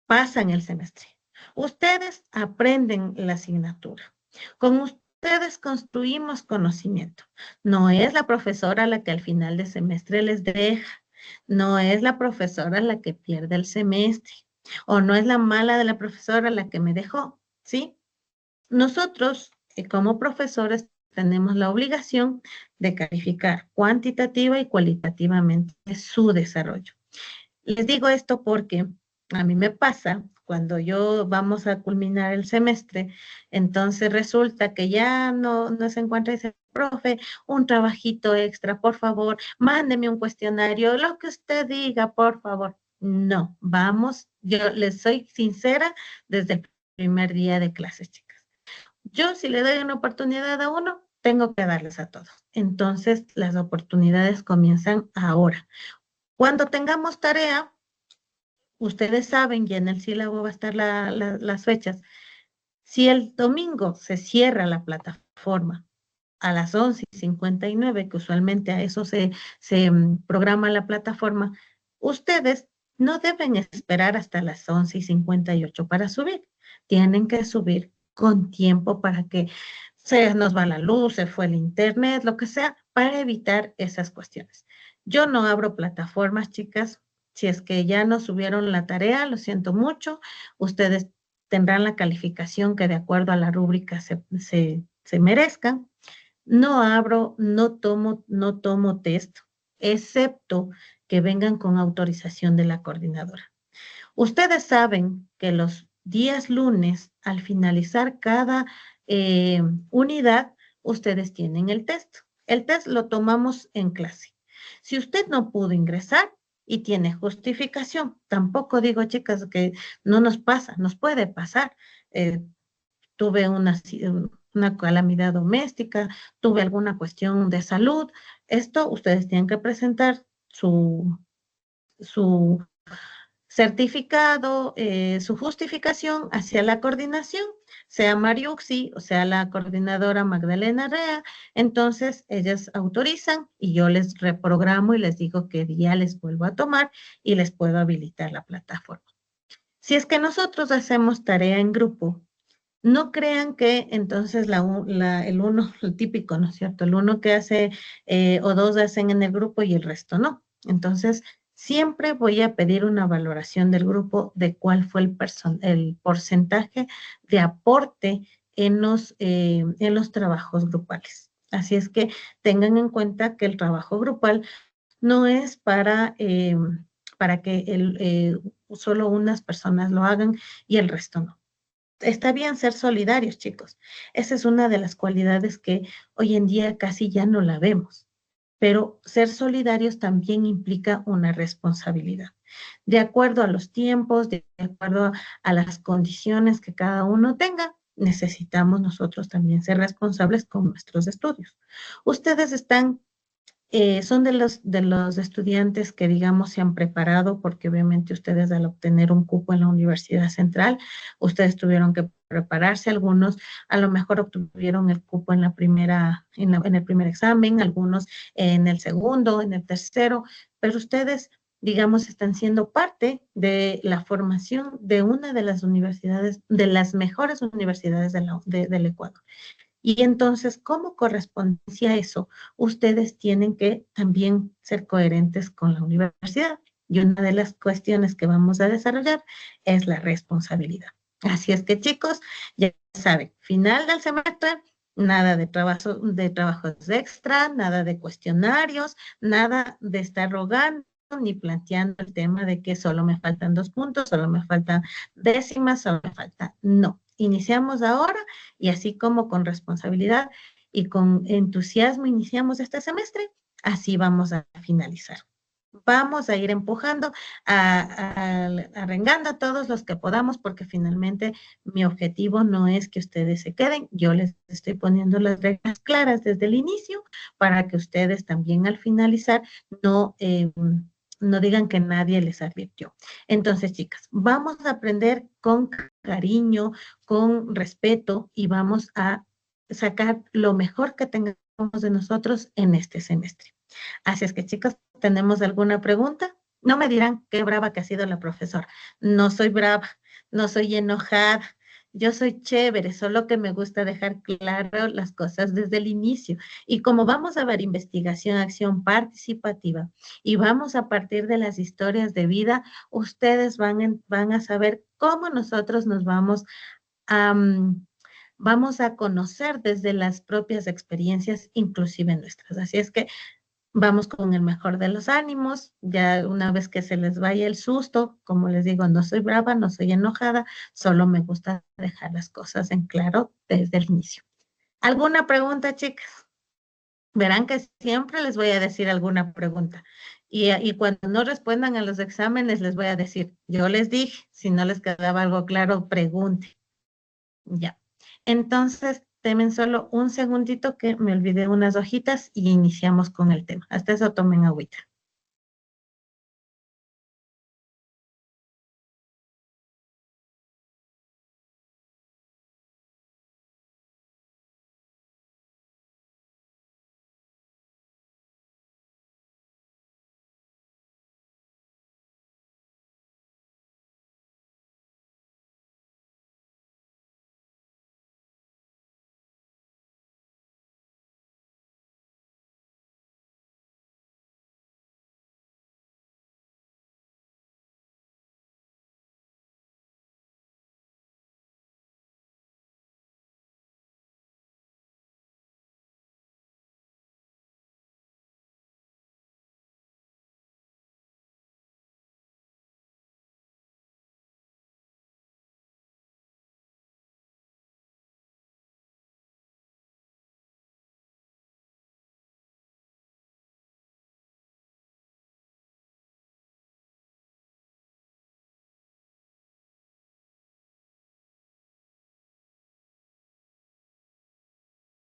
pasan el semestre. Ustedes aprenden la asignatura. Con ustedes construimos conocimiento. No es la profesora la que al final de semestre les deja. No es la profesora la que pierde el semestre. O no es la mala de la profesora la que me dejó, ¿sí? Nosotros, como profesores, tenemos la obligación de calificar cuantitativa y cualitativamente su desarrollo. Les digo esto porque a mí me pasa cuando yo vamos a culminar el semestre, entonces resulta que ya no se encuentra ese profe, un trabajito extra, por favor, mándeme un cuestionario, lo que usted diga, por favor. No, vamos, yo les soy sincera desde el primer día de clases, chicas. Yo si le doy una oportunidad a uno, tengo que darles a todos. Entonces, las oportunidades comienzan ahora. Cuando tengamos tarea, ustedes saben, ya en el sílabo va a estar las fechas. Si el domingo se cierra la plataforma a las 11:59, que usualmente a eso se programa la plataforma, ustedes no deben esperar hasta las 11:58 para subir. Tienen que subir con tiempo para que se nos va la luz, se fue el internet, lo que sea, para evitar esas cuestiones. Yo no abro plataformas, chicas. Si es que ya no subieron la tarea, lo siento mucho. Ustedes tendrán la calificación que de acuerdo a la rúbrica se merezcan. No abro, no tomo test, excepto que vengan con autorización de la coordinadora. Ustedes saben que los días lunes, al finalizar cada unidad, ustedes tienen el test. El test lo tomamos en clase. Si usted no pudo ingresar y tiene justificación, tampoco digo, chicas, que no nos pasa, nos puede pasar. Tuve una calamidad doméstica, tuve alguna cuestión de salud. Esto ustedes tienen que presentar su certificado, su justificación hacia la coordinación, sea Mariuxi o sea la coordinadora Magdalena Rea. Entonces ellas autorizan y yo les reprogramo y les digo qué día les vuelvo a tomar y les puedo habilitar la plataforma. Si es que nosotros hacemos tarea en grupo, no crean que entonces el uno, el típico, ¿no es cierto? El uno que hace o dos hacen en el grupo y el resto no. Entonces, siempre voy a pedir una valoración del grupo de cuál fue el porcentaje de aporte en los trabajos grupales. Así es que tengan en cuenta que el trabajo grupal no es para que solo unas personas lo hagan y el resto no. Está bien ser solidarios, chicos. Esa es una de las cualidades que hoy en día casi ya no la vemos. Pero ser solidarios también implica una responsabilidad. De acuerdo a los tiempos, de acuerdo a las condiciones que cada uno tenga, necesitamos nosotros también ser responsables con nuestros estudios. Ustedes son de los estudiantes que, digamos, se han preparado, porque obviamente ustedes al obtener un cupo en la Universidad Central, ustedes tuvieron que prepararse. Algunos a lo mejor obtuvieron el cupo en el primer examen, algunos en el segundo, en el tercero, pero ustedes, digamos, están siendo parte de la formación de una de las universidades, de las mejores universidades del Ecuador. Y entonces, como correspondencia a eso, ustedes tienen que también ser coherentes con la universidad. Y una de las cuestiones que vamos a desarrollar es la responsabilidad. Así es que, chicos, ya saben, final del semestre, nada de trabajos extra, nada de cuestionarios, nada de estar rogando ni planteando el tema de que solo me faltan 2 puntos, solo me faltan décimas, solo me falta. No, iniciamos ahora y así como con responsabilidad y con entusiasmo iniciamos este semestre, así vamos a finalizar. Vamos a ir empujando, arengando a todos los que podamos, porque finalmente mi objetivo no es que ustedes se queden, yo les estoy poniendo las reglas claras desde el inicio para que ustedes también al finalizar no, no digan que nadie les advirtió. Entonces, chicas, vamos a aprender con cariño, con respeto y vamos a sacar lo mejor que tengamos de nosotros en este semestre. Así es que, chicos, ¿tenemos alguna pregunta? No me dirán qué brava que ha sido la profesora. No soy brava, no soy enojada. Yo soy chévere, solo que me gusta dejar claro las cosas desde el inicio. Y como vamos a ver investigación, acción participativa y vamos a partir de las historias de vida, ustedes van a saber cómo nosotros nos vamos a conocer desde las propias experiencias, inclusive nuestras. Así es que vamos con el mejor de los ánimos, ya una vez que se les vaya el susto, como les digo, no soy brava, no soy enojada, solo me gusta dejar las cosas en claro desde el inicio. ¿Alguna pregunta, chicas? Verán que siempre les voy a decir alguna pregunta. Y cuando no respondan a los exámenes, les voy a decir, yo les dije, si no les quedaba algo claro, pregunte. Ya. Entonces, temen solo un segundito que me olvidé unas hojitas y iniciamos con el tema. Hasta eso tomen agüita.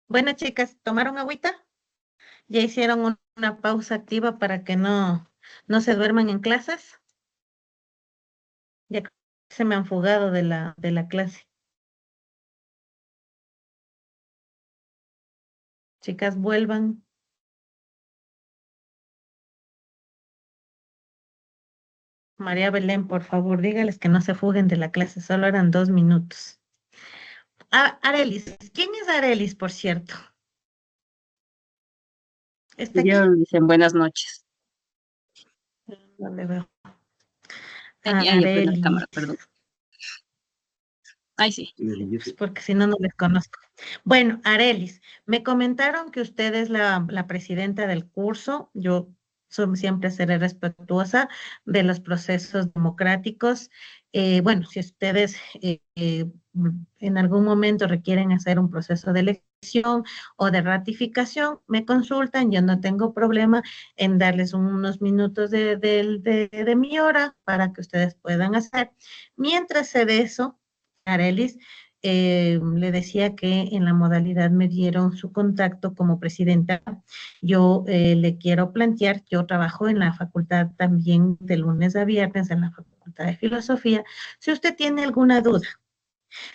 Bueno, chicas, ¿tomaron agüita? ¿Ya hicieron una pausa activa para que no se duerman en clases? Ya se me han fugado de la clase. Chicas, vuelvan. María Belén, por favor, dígales que no se fuguen de la clase, solo eran 2 minutos. Ah, Arelis, ¿quién es Arelis, por cierto? ¿Está aquí? Yo dicen buenas noches. No le veo. Ya fue la Arelis. cámara, perdón. Ay, sí. Porque si no, no les conozco. Bueno, Arelis, me comentaron que usted es la presidenta del curso. Yo siempre seré respetuosa de los procesos democráticos. Bueno, si ustedes en algún momento requieren hacer un proceso de elección o de ratificación, me consultan. Yo no tengo problema en darles unos minutos de mi hora para que ustedes puedan hacer. Mientras se de eso, Arelis, le decía que en la modalidad me dieron su contacto como presidenta. Yo le quiero plantear, yo trabajo en la facultad también de lunes a viernes en la Facultad de Filosofía. Si usted tiene alguna duda,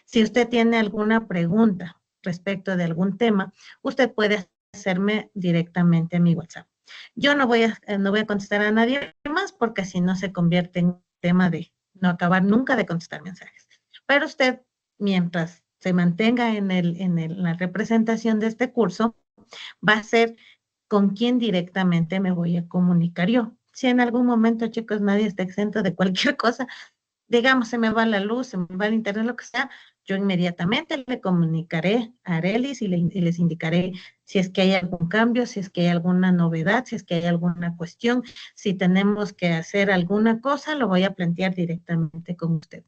si usted tiene alguna pregunta respecto de algún tema, usted puede hacerme directamente a mi WhatsApp. Yo no voy a contestar a nadie más porque si no se convierte en un tema de no acabar nunca de contestar mensajes. Pero usted, mientras se mantenga en la representación de este curso, va a ser con quien directamente me voy a comunicar yo. Si en algún momento, chicos, nadie está exento de cualquier cosa, digamos, se me va la luz, se me va el internet, lo que sea, yo inmediatamente le comunicaré a Arelis y les indicaré si es que hay algún cambio, si es que hay alguna novedad, si es que hay alguna cuestión, si tenemos que hacer alguna cosa, lo voy a plantear directamente con usted.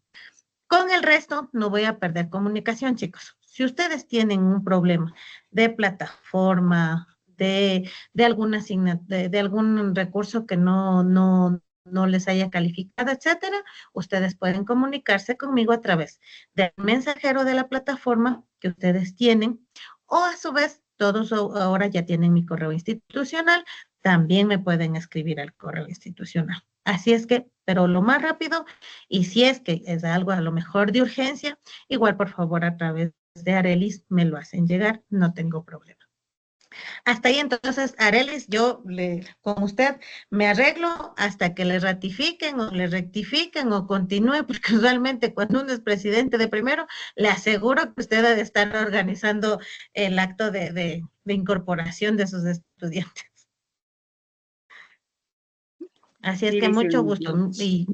Con el resto no voy a perder comunicación, chicos. Si ustedes tienen un problema de plataforma, de alguna de algún recurso que no les haya calificado, etcétera, ustedes pueden comunicarse conmigo a través del mensajero de la plataforma que ustedes tienen, o a su vez, todos ahora ya tienen mi correo institucional, también me pueden escribir al correo institucional. Así es que, pero lo más rápido, y si es que es algo a lo mejor de urgencia, igual por favor a través de Arelis me lo hacen llegar, no tengo problema. Hasta ahí entonces, Arelis, con usted me arreglo hasta que le ratifiquen o le rectifiquen o continúe, porque usualmente cuando uno es presidente de primero, le aseguro que usted ha de estar organizando el acto de incorporación de sus estudiantes. Así es Sí, que mucho dicen gusto. yo. Y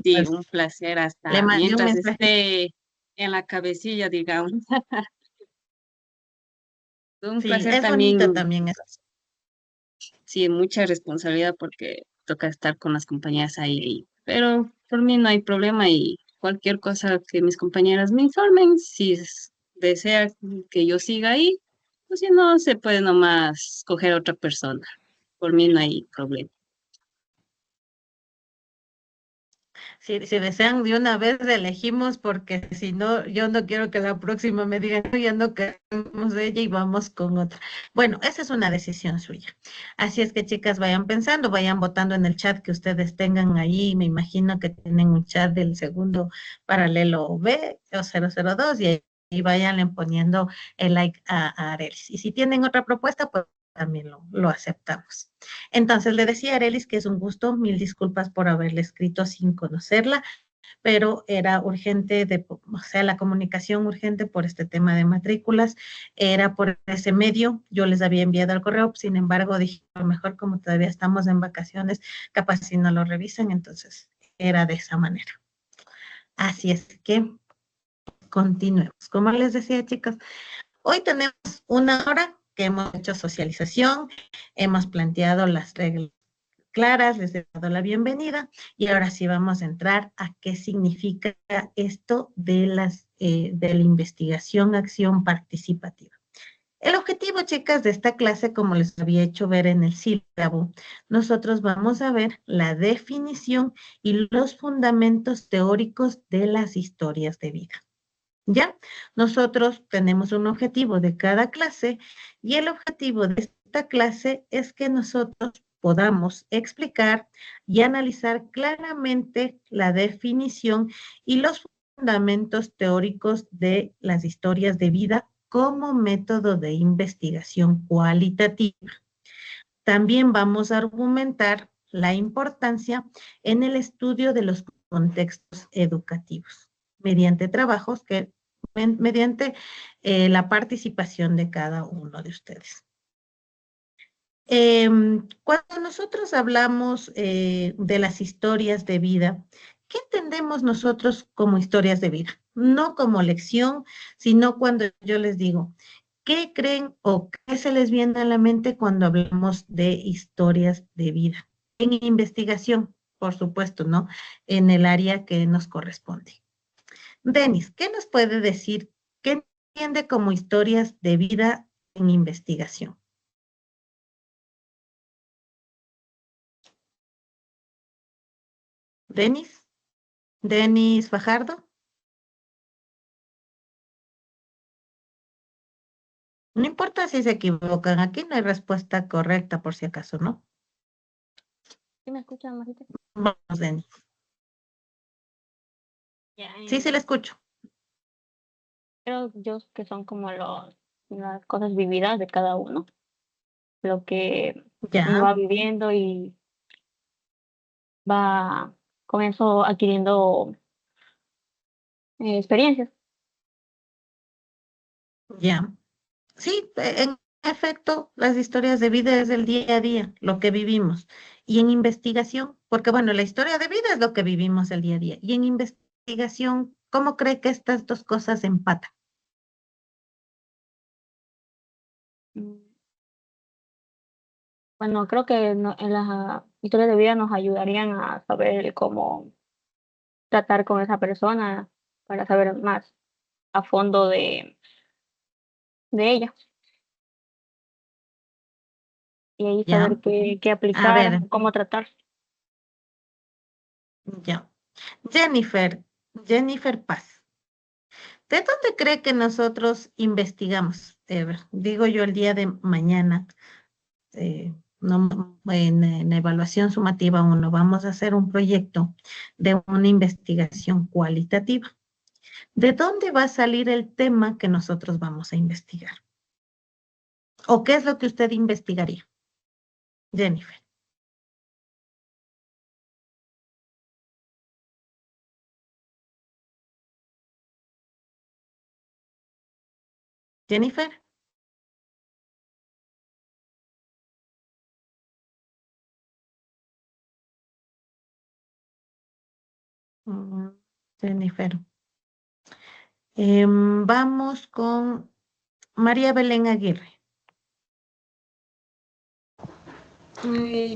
Sí, un placer le hasta mandé un mientras mensaje. esté en la cabecilla, digamos. Un Sí, placer es bonito también, también eso. sí, mucha responsabilidad porque toca estar con las compañeras ahí, pero por mí no hay problema y cualquier cosa que mis compañeras me informen, si desea que yo siga ahí, pues si no, se puede nomás coger a otra persona. Por mí no hay problema. Si desean de una vez elegimos, porque si no, yo no quiero que la próxima me digan, no, ya no queremos de ella y vamos con otra. Bueno, esa es una decisión suya. Así es que chicas, vayan pensando, vayan votando en el chat que ustedes tengan ahí. Me imagino que tienen un chat del segundo paralelo B o 002 y ahí váyanle poniendo el like a Arelis. Y si tienen otra propuesta, pues también lo aceptamos. Entonces le decía a Arelis que es un gusto, mil disculpas por haberle escrito sin conocerla, pero era urgente, o sea, la comunicación urgente por este tema de matrículas, era por ese medio, yo les había enviado el correo, sin embargo dije, a lo mejor como todavía estamos en vacaciones, capaz si no lo revisan, entonces era de esa manera. Así es que continuemos. Como les decía, chicos, hoy tenemos una hora que hemos hecho socialización, hemos planteado las reglas claras, les he dado la bienvenida y ahora sí vamos a entrar a qué significa esto de la investigación, acción participativa. El objetivo, chicas, de esta clase, como les había hecho ver en el sílabo, nosotros vamos a ver la definición y los fundamentos teóricos de las historias de vida. ¿Ya? Nosotros tenemos un objetivo de cada clase y el objetivo de esta clase es que nosotros podamos explicar y analizar claramente la definición y los fundamentos teóricos de las historias de vida como método de investigación cualitativa. También vamos a argumentar la importancia en el estudio de los contextos educativos mediante trabajos mediante la participación de cada uno de ustedes. Cuando nosotros hablamos de las historias de vida, ¿qué entendemos nosotros como historias de vida? No como lección, sino cuando yo les digo, ¿qué creen o qué se les viene a la mente cuando hablamos de historias de vida? En investigación, por supuesto, ¿no? En el área que nos corresponde. Denis, ¿qué nos puede decir? ¿Qué entiende como historias de vida en investigación? Denis Fajardo. No importa si se equivocan, aquí no hay respuesta correcta por si acaso, ¿no? ¿Sí me escuchan, Majita? Vamos, Denis. Sí, sí le escucho. Creo yo que son como las cosas vividas de cada uno, lo que uno Ya, va viviendo y va con eso adquiriendo experiencias. ya. Sí, en efecto, las historias de vida es el día a día, lo que vivimos. Y en investigación, porque bueno, la historia de vida es lo que vivimos el día a día. Y en investigación investigación, ¿cómo cree que estas dos cosas empatan? Bueno, creo que en las historias de vida nos ayudarían a saber cómo tratar con esa persona para saber más a fondo de ella y ahí Ya, saber qué a aplicar, ver, cómo tratar. ya. Jennifer Paz. ¿De dónde cree que nosotros investigamos? Digo yo el día de mañana, no, en evaluación sumativa 1, vamos a hacer un proyecto de una investigación cualitativa. ¿De dónde va a salir el tema que nosotros vamos a investigar? ¿O qué es lo que usted investigaría, Jennifer? Jennifer. Mm, Jennifer. Vamos con María Belén Aguirre.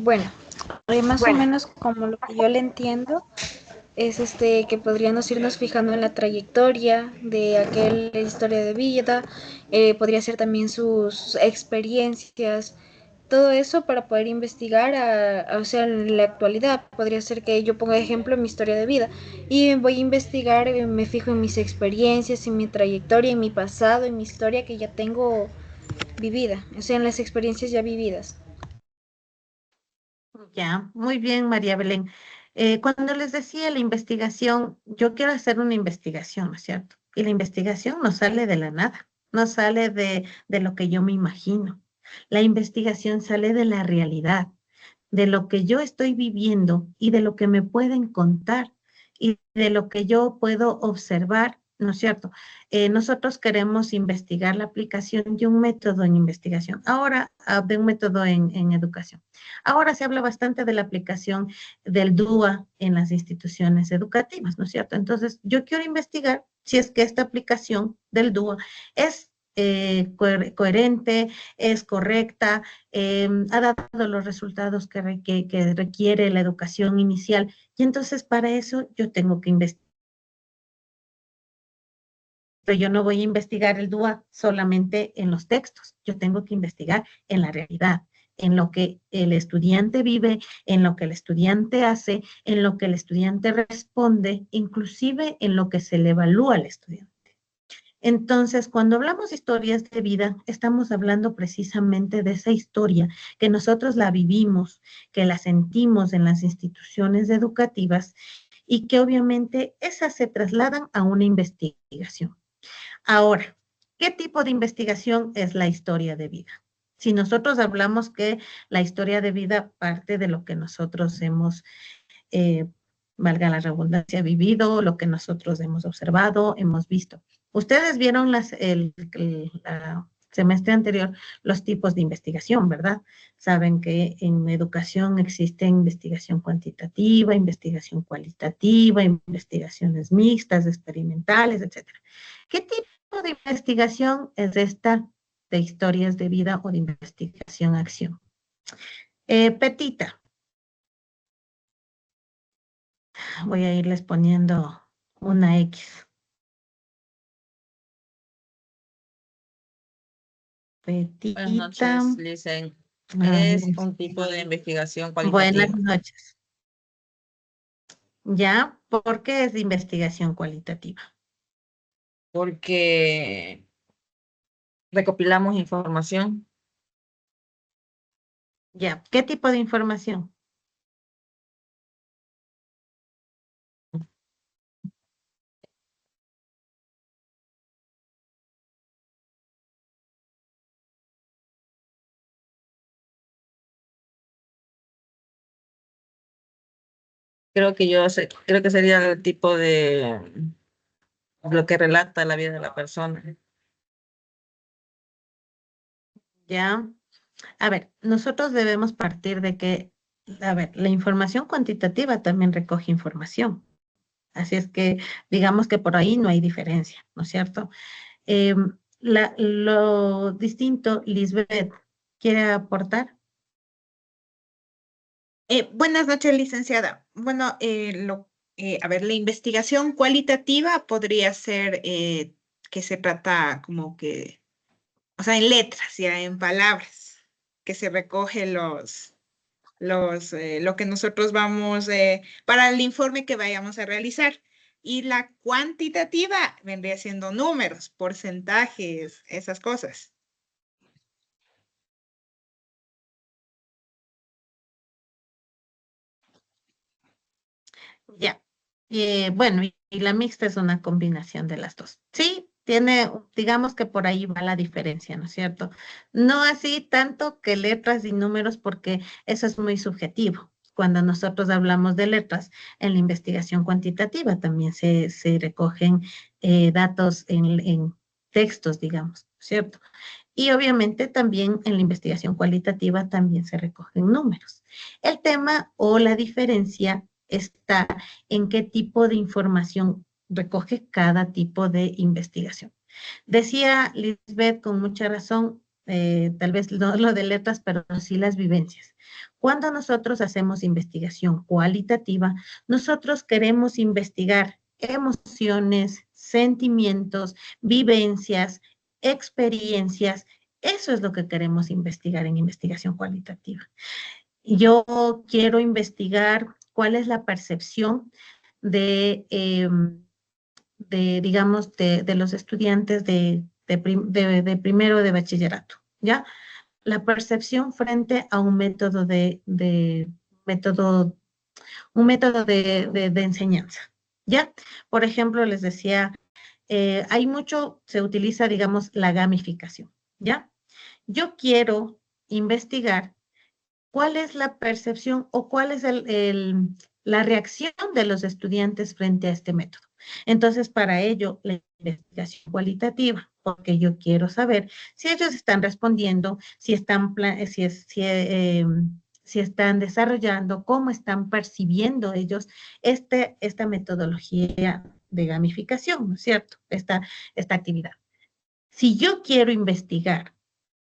Bueno, más o menos como lo que yo le entiendo es que podríamos irnos fijando en la trayectoria de aquella historia de vida, podría ser también sus experiencias, todo eso para poder investigar, o sea, en la actualidad. Podría ser que yo ponga ejemplo en mi historia de vida y voy a investigar, me fijo en mis experiencias, en mi trayectoria, en mi pasado, en mi historia que ya tengo vivida, o sea, en las experiencias ya vividas. Ya, muy bien, María Belén. Cuando les decía la investigación, yo quiero hacer una investigación, ¿no es cierto? Y la investigación no sale de la nada, no sale de lo que yo me imagino. La investigación sale de la realidad, de lo que yo estoy viviendo y de lo que me pueden contar y de lo que yo puedo observar, ¿no es cierto? Nosotros queremos investigar la aplicación de un método en investigación, ahora de un método en educación. Ahora se habla bastante de la aplicación del DUA en las instituciones educativas, ¿no es cierto? Entonces, yo quiero investigar si es que esta aplicación del DUA es coherente, es correcta, ha dado los resultados que requiere la educación inicial. Y entonces para eso yo tengo que investigar. Pero yo no voy a investigar el DUA solamente en los textos, yo tengo que investigar en la realidad, en lo que el estudiante vive, en lo que el estudiante hace, en lo que el estudiante responde, inclusive en lo que se le evalúa al estudiante. Entonces, cuando hablamos de historias de vida, estamos hablando precisamente de esa historia que nosotros la vivimos, que la sentimos en las instituciones educativas y que obviamente esas se trasladan a una investigación. Ahora, ¿qué tipo de investigación es la historia de vida? Si nosotros hablamos que la historia de vida parte de lo que nosotros hemos, eh, valga la redundancia, vivido, lo que nosotros hemos observado, hemos visto. Ustedes vieron la semestre anterior los tipos de investigación, ¿verdad? Saben que en educación existe investigación cuantitativa, investigación cualitativa, investigaciones mixtas, experimentales, etcétera. ¿Qué tipo de investigación es esta de historias de vida o de investigación-acción? Petita, voy a irles poniendo una X. Buenas Petita, noches, Licen. a Es ver, un tipo de investigación buenas cualitativa noches. ¿Ya? ¿Por qué es de investigación cualitativa? porque recopilamos información. ¿Ya? ¿Qué tipo de información? Creo que sería el tipo de lo que relata la vida de la persona. ¿Ya? A ver, nosotros debemos partir de que, a ver, la información cuantitativa también recoge información. Así es que digamos que por ahí no hay diferencia, ¿no es cierto? Lo distinto, Lisbeth, ¿quiere aportar? Buenas noches, licenciada. Bueno, a ver, la investigación cualitativa podría ser que se trata como que, o sea, en letras, ya en palabras, que se recoge lo que nosotros vamos, para el informe que vayamos a realizar. Y la cuantitativa vendría siendo números, porcentajes, esas cosas. Ya. Bueno, y la mixta es una combinación de las dos. Sí, tiene, digamos que por ahí va la diferencia, ¿no es cierto? No así tanto que letras y números, porque eso es muy subjetivo. Cuando nosotros hablamos de letras, en la investigación cuantitativa también se recogen datos en textos, digamos, ¿cierto? Y obviamente también en la investigación cualitativa también se recogen números. El tema o la diferencia está en qué tipo de información recoge cada tipo de investigación. Decía Lisbeth con mucha razón, tal vez no lo de letras, pero sí las vivencias. Cuando nosotros hacemos investigación cualitativa, nosotros queremos investigar emociones, sentimientos, vivencias, experiencias. Eso es lo que queremos investigar en investigación cualitativa. Yo quiero investigar cuál es la percepción de digamos, de los estudiantes de primero de bachillerato, ¿ya? La percepción frente a método, un método de enseñanza, ¿ya? Por ejemplo, les decía, hay mucho, se utiliza, digamos, la gamificación, ¿ya? Yo quiero investigar cuál es la percepción o cuál es la reacción de los estudiantes frente a este método. Entonces, para ello, la investigación cualitativa, porque yo quiero saber si ellos están respondiendo, si están desarrollando, cómo están percibiendo ellos esta metodología de gamificación, ¿no es cierto? Esta actividad. Si yo quiero investigar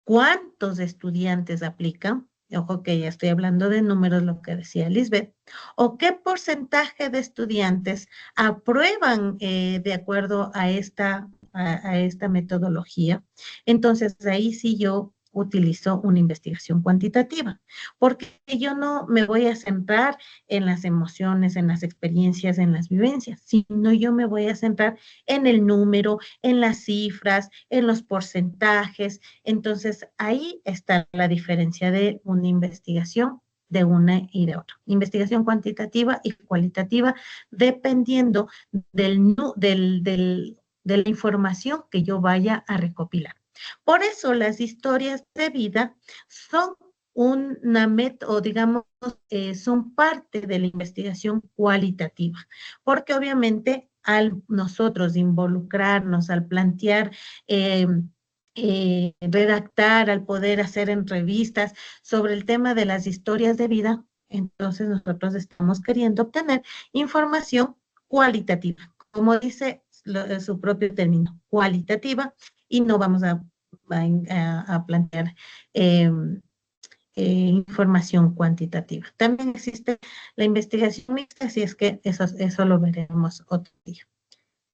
cuántos estudiantes aplican, ojo que ya estoy hablando de números, lo que decía Lisbeth, o qué porcentaje de estudiantes aprueban de acuerdo a esta metodología, entonces ahí sí yo utilizo una investigación cuantitativa, porque yo no me voy a centrar en las emociones, en las experiencias, en las vivencias, sino yo me voy a centrar en el número, en las cifras, en los porcentajes. Entonces, ahí está la diferencia de una investigación de una y de otra. Investigación cuantitativa y cualitativa, dependiendo de la información que yo vaya a recopilar. Por eso las historias de vida son una o digamos, son parte de la investigación cualitativa, porque obviamente al nosotros involucrarnos, al plantear, redactar, al poder hacer entrevistas sobre el tema de las historias de vida, entonces nosotros estamos queriendo obtener información cualitativa, como dice su propio término, cualitativa, y no vamos a plantear información cuantitativa. También existe la investigación mixta, así es que eso lo veremos otro día.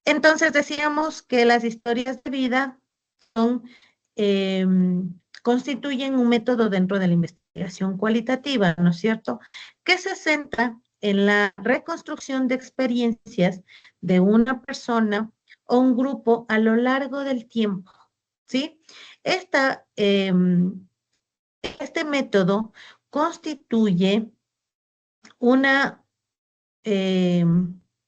Entonces decíamos que las historias de vida son, eh, constituyen un método dentro de la investigación cualitativa, ¿no es cierto? Que se centra en la reconstrucción de experiencias de una persona o un grupo a lo largo del tiempo, ¿sí? Este método constituye una, eh,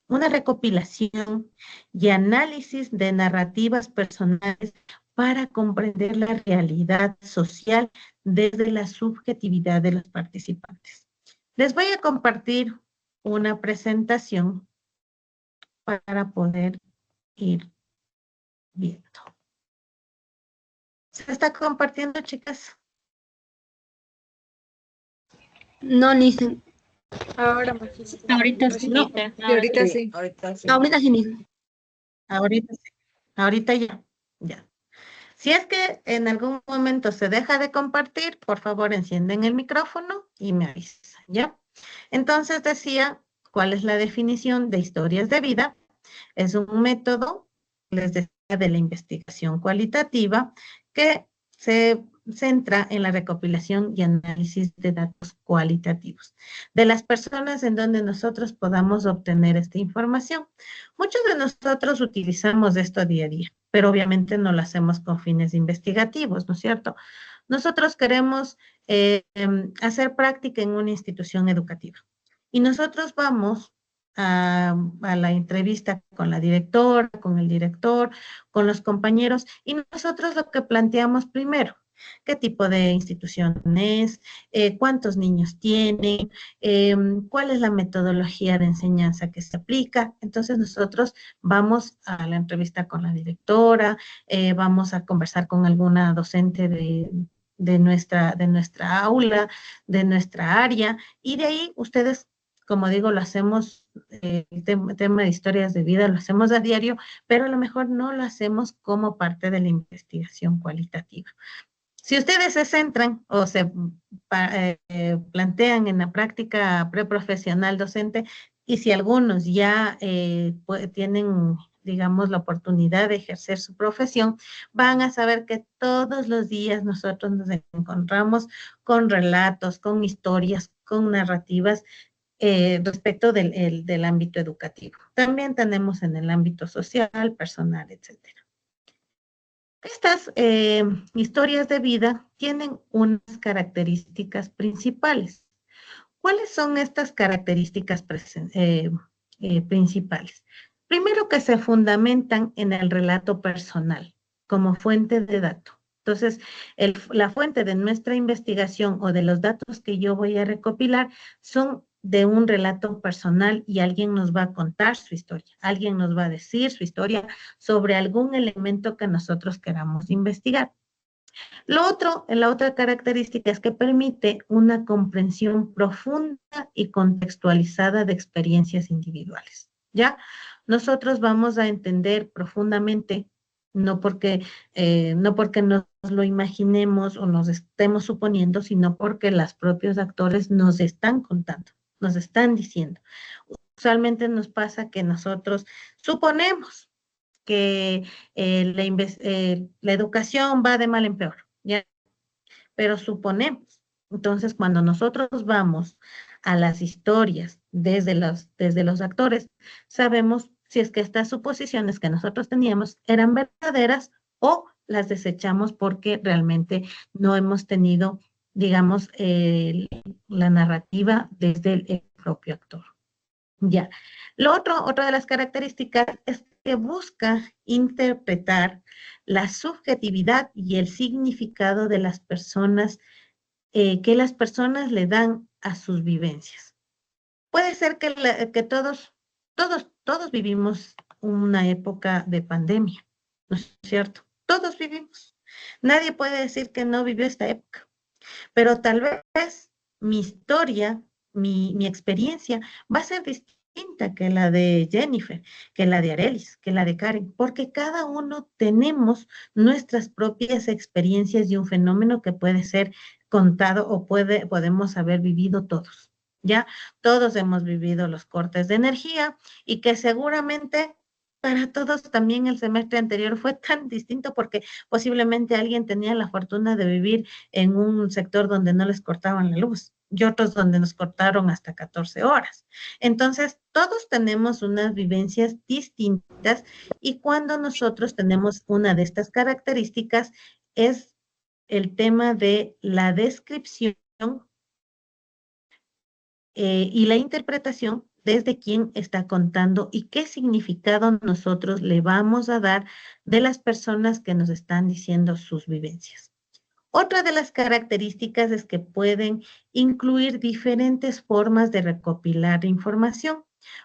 una recopilación y análisis de narrativas personales para comprender la realidad social desde la subjetividad de los participantes. Les voy a compartir una presentación para poder ir viendo. ¿Se está compartiendo, chicas? No, Nissen. Ahora, magíster. Ahorita sí. Recién. Y ahorita sí. Ahorita sí. Ahorita sí, mijo. Ahorita sí. Ahorita ya. Ya. Si es que en algún momento se deja de compartir, por favor encienden el micrófono y me avisan, ¿ya? Entonces decía, ¿cuál es la definición de historias de vida? Es un método, les decía, de la investigación cualitativa que se centra en la recopilación y análisis de datos cualitativos de las personas en donde nosotros podamos obtener esta información. Muchos de nosotros utilizamos esto día a día, pero obviamente no lo hacemos con fines investigativos, ¿no es cierto? Nosotros queremos hacer práctica en una institución educativa y nosotros vamos a la entrevista con la directora, con el director, con los compañeros, y nosotros lo que planteamos primero, qué tipo de institución es, cuántos niños tienen, cuál es la metodología de enseñanza que se aplica. Entonces nosotros vamos a la entrevista con la directora, vamos a conversar con alguna docente de nuestra aula, de nuestra área, y de ahí ustedes, como digo, lo hacemos, el tema de historias de vida lo hacemos a diario, pero a lo mejor no lo hacemos como parte de la investigación cualitativa. Si ustedes se centran o se plantean en la práctica preprofesional docente, y si algunos ya tienen, digamos, la oportunidad de ejercer su profesión, van a saber que todos los días nosotros nos encontramos con relatos, con historias, con narrativas respecto del ámbito educativo. También tenemos en el ámbito social, personal, etcétera. Estas historias de vida tienen unas características principales. ¿Cuáles son estas características principales? Primero, que se fundamentan en el relato personal como fuente de datos. Entonces, la fuente de nuestra investigación o de los datos que yo voy a recopilar son de un relato personal y alguien nos va a contar su historia, alguien nos va a decir su historia sobre algún elemento que nosotros queramos investigar. La otra característica es que permite una comprensión profunda y contextualizada de experiencias individuales, ¿ya? Nosotros vamos a entender profundamente, no porque nos lo imaginemos o nos estemos suponiendo, sino porque los propios actores nos están contando, nos están diciendo. Usualmente nos pasa que nosotros suponemos que la educación va de mal en peor, ¿ya? Pero suponemos. Entonces, cuando nosotros vamos a las historias desde los actores, sabemos si es que estas suposiciones que nosotros teníamos eran verdaderas o las desechamos porque realmente no hemos tenido, digamos, la narrativa desde el propio actor. Ya. Otra de las características es que busca interpretar la subjetividad y el significado de las personas, que las personas le dan a sus vivencias. Puede ser que todos vivimos una época de pandemia, ¿no es cierto? Todos vivimos. Nadie puede decir que no vivió esta época, pero tal vez mi historia, mi experiencia va a ser distinta que la de Jennifer, que la de Arelis, que la de Karen, porque cada uno tenemos nuestras propias experiencias de un fenómeno que puede ser contado o podemos haber vivido todos, ¿ya? Todos hemos vivido los cortes de energía y que seguramente para todos también el semestre anterior fue tan distinto porque posiblemente alguien tenía la fortuna de vivir en un sector donde no les cortaban la luz y otros donde nos cortaron hasta 14 horas. Entonces, todos tenemos unas vivencias distintas y cuando nosotros tenemos una de estas características es el tema de la descripción y la interpretación desde quién está contando y qué significado nosotros le vamos a dar de las personas que nos están diciendo sus vivencias. Otra de las características es que pueden incluir diferentes formas de recopilar información,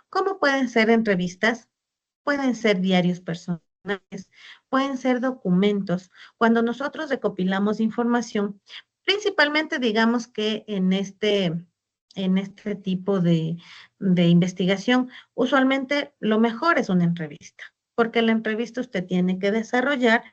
como pueden ser entrevistas, pueden ser diarios personales, pueden ser documentos. Cuando nosotros recopilamos información, principalmente digamos que en este en este tipo de investigación, usualmente lo mejor es una entrevista, porque en la entrevista usted tiene que desarrollar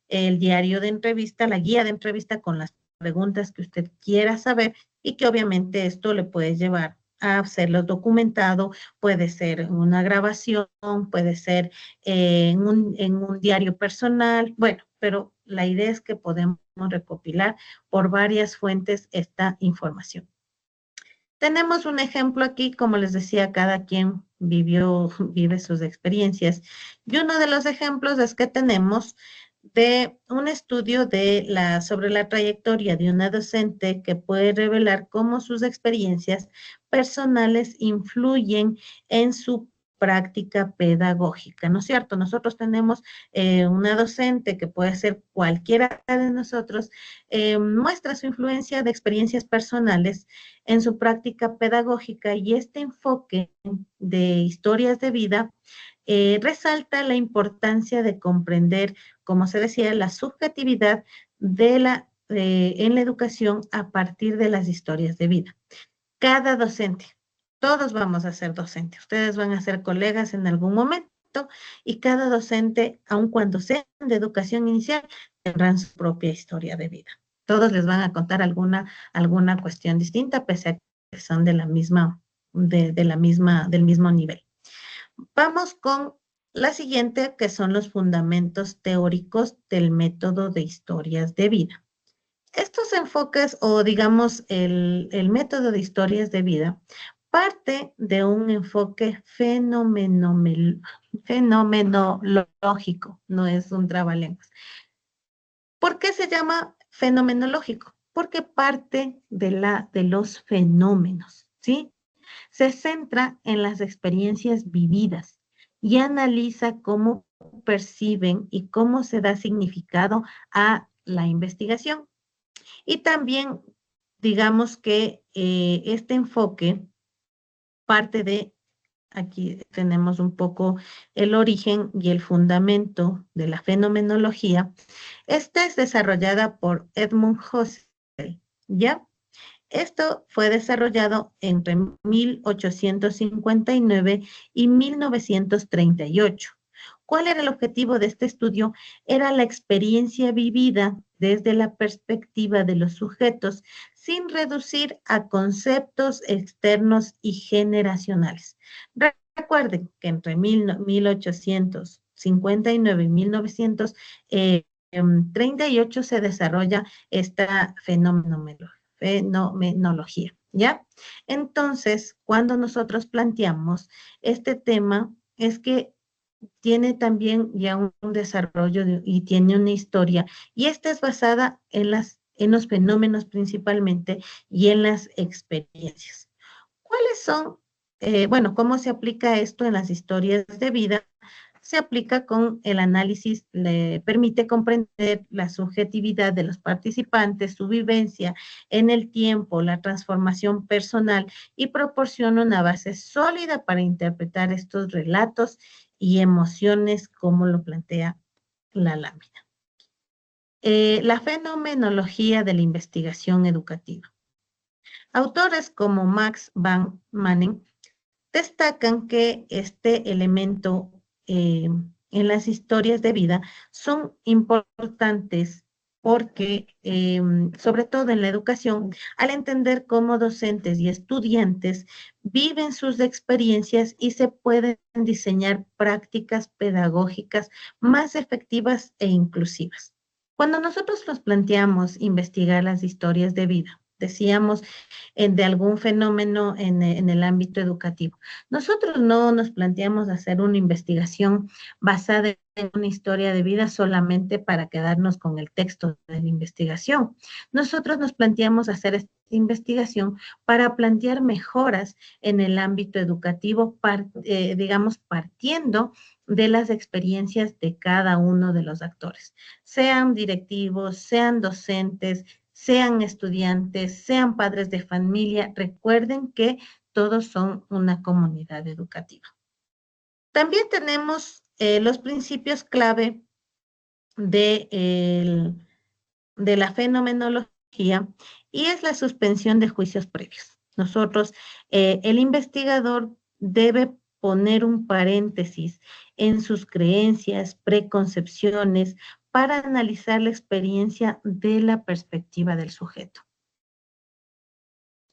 el diario de entrevista, la guía de entrevista con las preguntas que usted quiera saber y que obviamente esto le puede llevar a hacerlo documentado, puede ser una grabación, puede ser en un diario personal, bueno, pero la idea es que podemos recopilar por varias fuentes esta información. Tenemos un ejemplo aquí, como les decía, cada quien vive sus experiencias. Y uno de los ejemplos es que tenemos de un estudio sobre la trayectoria de una docente que puede revelar cómo sus experiencias personales influyen en su práctica pedagógica, ¿no es cierto? Nosotros tenemos una docente que puede ser cualquiera de nosotros, muestra su influencia de experiencias personales en su práctica pedagógica y este enfoque de historias de vida resalta la importancia de comprender, como se decía, la subjetividad en la educación a partir de las historias de vida. Cada docente, todos vamos a ser docentes, ustedes van a ser colegas en algún momento y cada docente, aun cuando sean de educación inicial, tendrán su propia historia de vida. Todos les van a contar alguna cuestión distinta, pese a que son del mismo nivel. Vamos con la siguiente, que son los fundamentos teóricos del método de historias de vida. Estos enfoques, o digamos el método de historias de vida, parte de un enfoque fenomenológico, no es un trabalenguas. ¿Por qué se llama fenomenológico? Porque parte de los fenómenos, ¿sí? Se centra en las experiencias vividas y analiza cómo perciben y cómo se da significado a la investigación. Y también, digamos que este enfoque parte de, aquí tenemos un poco el origen y el fundamento de la fenomenología. Esta es desarrollada por Edmund Husserl, ¿ya? Esto fue desarrollado entre 1859 y 1938. ¿Cuál era el objetivo de este estudio? Era la experiencia vivida desde la perspectiva de los sujetos, sin reducir a conceptos externos y generacionales. Recuerden que entre 1859 y 1938 se desarrolla esta fenomenología, ¿ya? Entonces, cuando nosotros planteamos este tema, es que tiene también ya un desarrollo y tiene una historia, y esta es basada en los fenómenos principalmente y en las experiencias. ¿Cuáles son, cómo se aplica esto en las historias de vida? Se aplica con el análisis, le permite comprender la subjetividad de los participantes, su vivencia en el tiempo, la transformación personal y proporciona una base sólida para interpretar estos relatos y emociones como lo plantea la lámina. La fenomenología de la investigación educativa. Autores como Max van Manen destacan que este elemento en las historias de vida son importantes porque, sobre todo en la educación, al entender cómo docentes y estudiantes viven sus experiencias y se pueden diseñar prácticas pedagógicas más efectivas e inclusivas. Cuando nosotros nos planteamos investigar las historias de vida, decíamos, de algún fenómeno en el ámbito educativo. Nosotros no nos planteamos hacer una investigación basada en una historia de vida solamente para quedarnos con el texto de la investigación. Nosotros nos planteamos hacer esta investigación para plantear mejoras en el ámbito educativo, digamos, partiendo de las experiencias de cada uno de los actores, sean directivos, sean docentes, sean estudiantes, sean padres de familia, recuerden que todos son una comunidad educativa. También tenemos los principios clave de la fenomenología y es la suspensión de juicios previos. Nosotros, el investigador debe poner un paréntesis en sus creencias, preconcepciones, para analizar la experiencia de la perspectiva del sujeto.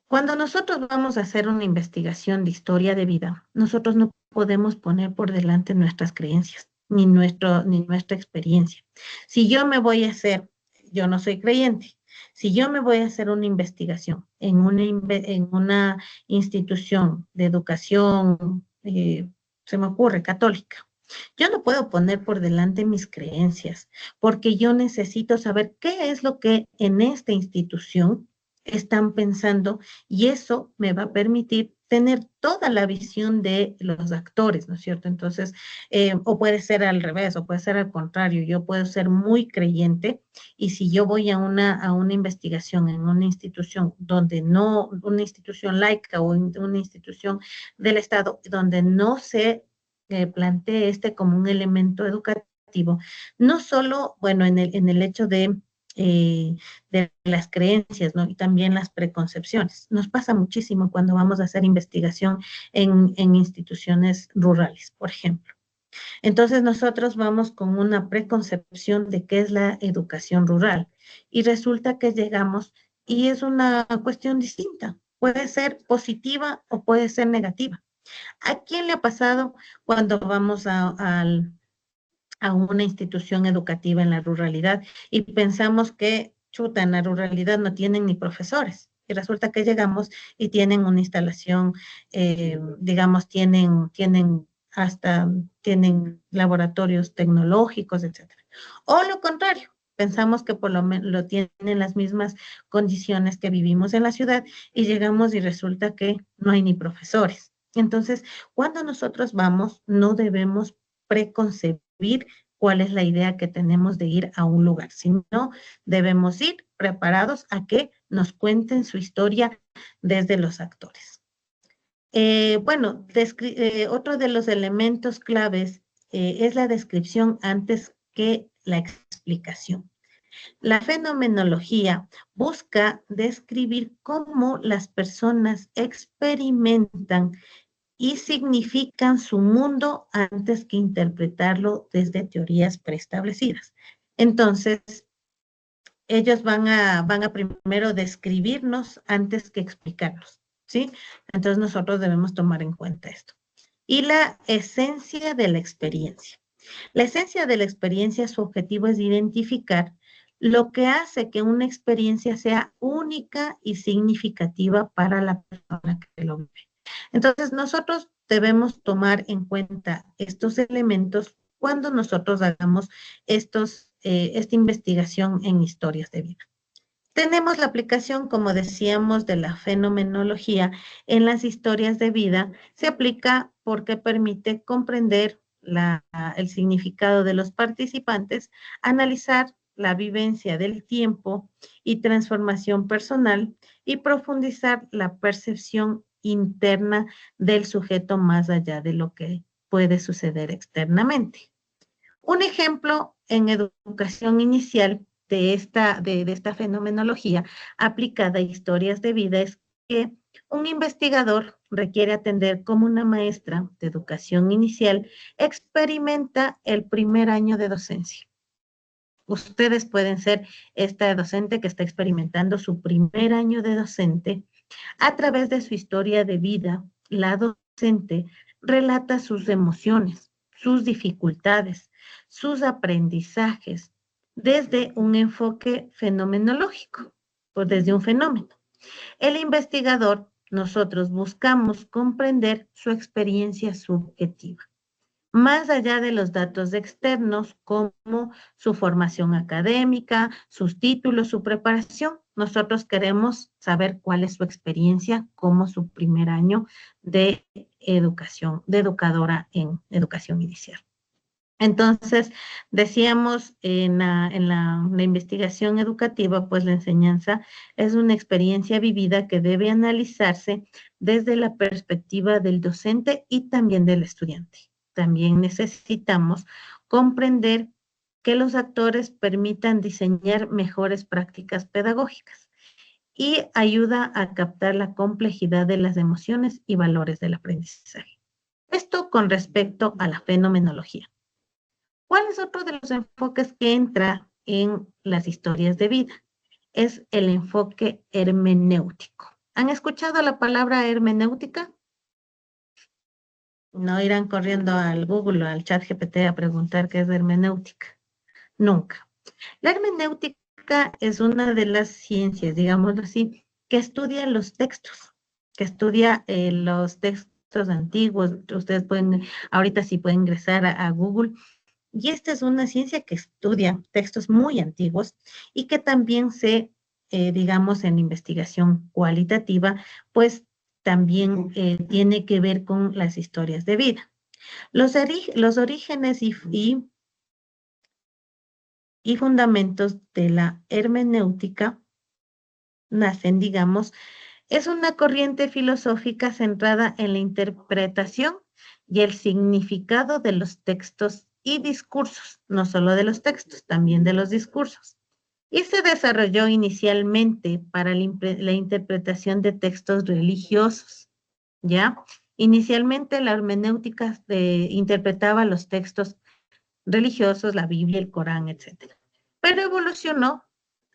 Cuando nosotros vamos a hacer una investigación de historia de vida, nosotros no podemos poner por delante nuestras creencias, ni nuestra experiencia. Si yo me voy a hacer, yo no soy creyente, si yo me voy a hacer una investigación en una institución de educación, se me ocurre, católica, yo no puedo poner por delante mis creencias, porque yo necesito saber qué es lo que en esta institución están pensando, y eso me va a permitir tener toda la visión de los actores, ¿no es cierto? Entonces, o puede ser al revés, o puede ser al contrario. Yo puedo ser muy creyente, y si yo voy a una investigación en una institución donde no, una institución laica o una institución del Estado, donde no se plantee como un elemento educativo, no solo, bueno, en el hecho de las creencias, ¿no? Y también las preconcepciones. Nos pasa muchísimo cuando vamos a hacer investigación en instituciones rurales, por ejemplo. Entonces nosotros vamos con una preconcepción de qué es la educación rural, y resulta que llegamos y es una cuestión distinta. Puede ser positiva o puede ser negativa. ¿A quién le ha pasado cuando vamos a una institución educativa en la ruralidad y pensamos que, chuta, en la ruralidad no tienen ni profesores? Y resulta que llegamos y tienen una instalación, digamos, tienen laboratorios tecnológicos, etcétera. O lo contrario, pensamos que por lo menos lo tienen las mismas condiciones que vivimos en la ciudad, y llegamos y resulta que no hay ni profesores. Entonces, cuando nosotros vamos, no debemos preconcebir cuál es la idea que tenemos de ir a un lugar, sino debemos ir preparados a que nos cuenten su historia desde los actores. Bueno, otro de los elementos claves es la descripción antes que la explicación. La fenomenología busca describir cómo las personas experimentan y significan su mundo antes que interpretarlo desde teorías preestablecidas. Entonces, ellos van a primero describirnos antes que explicarnos, ¿sí? Entonces nosotros debemos tomar en cuenta esto. Y la esencia de la experiencia. La esencia de la experiencia, su objetivo es identificar lo que hace que una experiencia sea única y significativa para la persona que lo vive. Entonces, nosotros debemos tomar en cuenta estos elementos cuando nosotros hagamos esta investigación en historias de vida. Tenemos la aplicación, como decíamos, de la fenomenología en las historias de vida. Se aplica porque permite comprender el significado de los participantes, analizar la vivencia del tiempo y transformación personal, y profundizar la percepción interna del sujeto más allá de lo que puede suceder externamente. Un ejemplo en educación inicial de esta fenomenología aplicada a historias de vida es que un investigador requiere atender cómo una maestra de educación inicial experimenta el primer año de docencia. Ustedes pueden ser esta docente que está experimentando su primer año de docente. A través de su historia de vida, la docente relata sus emociones, sus dificultades, sus aprendizajes, desde un enfoque fenomenológico, pues desde un fenómeno. El investigador, nosotros buscamos comprender su experiencia subjetiva, más allá de los datos externos como su formación académica, sus títulos, su preparación. Nosotros queremos saber cuál es su experiencia como su primer año de educación, de educadora en educación inicial. Entonces, decíamos en la investigación educativa, pues la enseñanza es una experiencia vivida que debe analizarse desde la perspectiva del docente y también del estudiante. También necesitamos comprender que los actores permitan diseñar mejores prácticas pedagógicas. y ayuda a captar la complejidad de las emociones y valores del aprendizaje. Esto con respecto a la fenomenología. ¿Cuál es otro de los enfoques que entra en las historias de vida? Es el enfoque hermenéutico. ¿Han escuchado la palabra hermenéutica? No irán corriendo al Google o al ChatGPT a preguntar qué es hermenéutica. Nunca. La hermenéutica es una de las ciencias, digámoslo así, que estudia los textos, que estudia los textos antiguos. Ustedes pueden, ahorita sí pueden ingresar a Google. Y esta es una ciencia que estudia textos muy antiguos y que también digamos, en investigación cualitativa, pues también tiene que ver con las historias de vida. Los orígenes y fundamentos de la hermenéutica nacen, digamos, es una corriente filosófica centrada en la interpretación y el significado de los textos y discursos, no solo de los textos, también de los discursos. Y se desarrolló inicialmente para la interpretación de textos religiosos, ¿ya? Inicialmente la hermenéutica interpretaba los textos religiosos, la Biblia, el Corán, etc. Pero evolucionó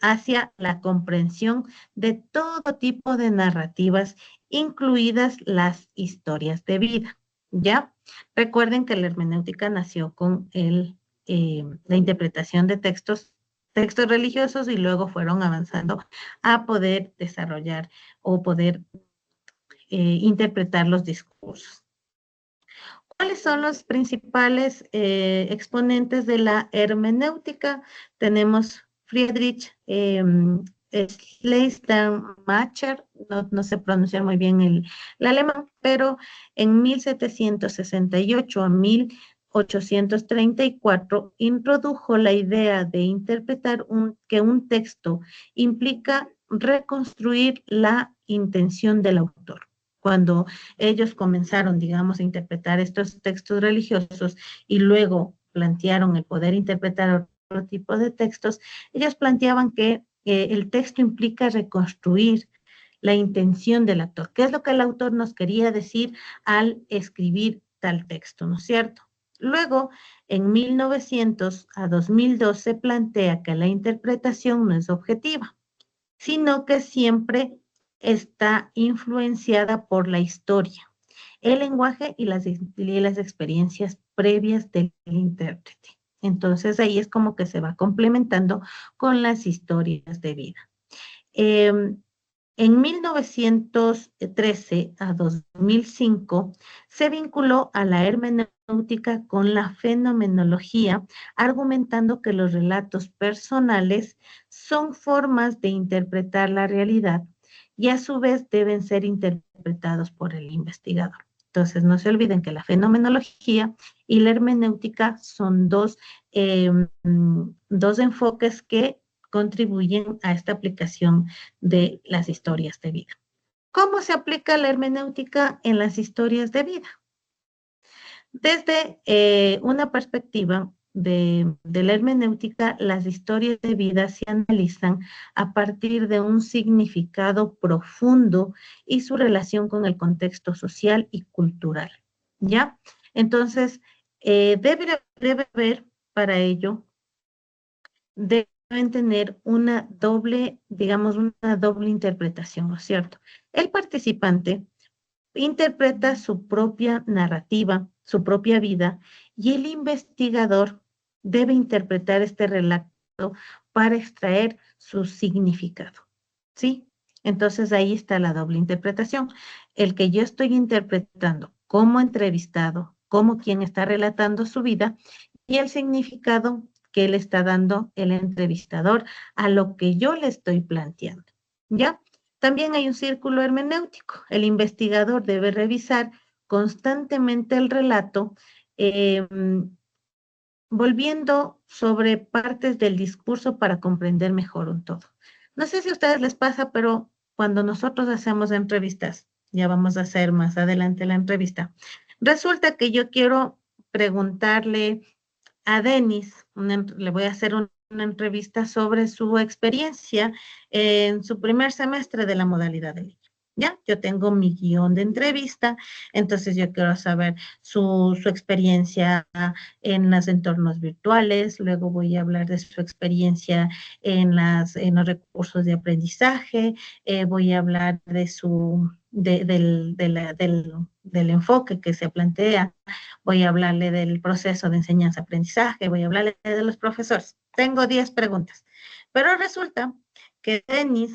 hacia la comprensión de todo tipo de narrativas, incluidas las historias de vida, ¿ya? Recuerden que la hermenéutica nació con la interpretación de textos religiosos y luego fueron avanzando a poder desarrollar o poder interpretar los discursos. ¿Cuáles son los principales exponentes de la hermenéutica? Tenemos Friedrich Schleiermacher, no sé pronunciar muy bien el alemán, pero en 1768 a 1834 introdujo la idea de interpretar que un texto implica reconstruir la intención del autor. Cuando ellos comenzaron, digamos, a interpretar estos textos religiosos y luego plantearon el poder interpretar otro tipo de textos, ellos planteaban que el texto implica reconstruir la intención del autor. ¿Qué es lo que el autor nos quería decir al escribir tal texto, no es cierto? Luego, en 1900 a 2002 se plantea que la interpretación no es objetiva, sino que siempre está influenciada por la historia, el lenguaje y las experiencias previas del intérprete. Entonces ahí es como que se va complementando con las historias de vida. En 1913 a 2005 se vinculó a la hermenéutica con la fenomenología, argumentando que los relatos personales son formas de interpretar la realidad y a su vez deben ser interpretados por el investigador. Entonces, no se olviden que la fenomenología y la hermenéutica son dos enfoques que contribuyen a esta aplicación de las historias de vida. ¿Cómo se aplica la hermenéutica en las historias de vida? Desde una perspectiva de la hermenéutica, las historias de vida se analizan a partir de un significado profundo y su relación con el contexto social y cultural, ¿ya? Entonces, debe haber para ello, deben tener una doble, digamos, una doble interpretación, ¿no es cierto? El participante interpreta su propia narrativa, su propia vida, y el investigador debe interpretar este relato para extraer su significado, ¿sí? Entonces ahí está la doble interpretación. El que yo estoy interpretando como entrevistado, como quien está relatando su vida, y el significado que le está dando el entrevistador a lo que yo le estoy planteando, ¿ya? También hay un círculo hermenéutico. El investigador debe revisar constantemente el relato, volviendo sobre partes del discurso para comprender mejor un todo. No sé si a ustedes les pasa, pero cuando nosotros hacemos entrevistas, ya vamos a hacer más adelante la entrevista, resulta que yo quiero preguntarle a Denis, le voy a hacer una una entrevista sobre su experiencia en su primer semestre de la modalidad de línea. ¿Ya? Yo tengo mi guión de entrevista, entonces yo quiero saber su experiencia en los entornos virtuales, luego voy a hablar de su experiencia en los recursos de aprendizaje, voy a hablar de del enfoque que se plantea, voy a hablarle del proceso de enseñanza-aprendizaje, voy a hablarle de los profesores. Tengo 10 preguntas, pero resulta que Denis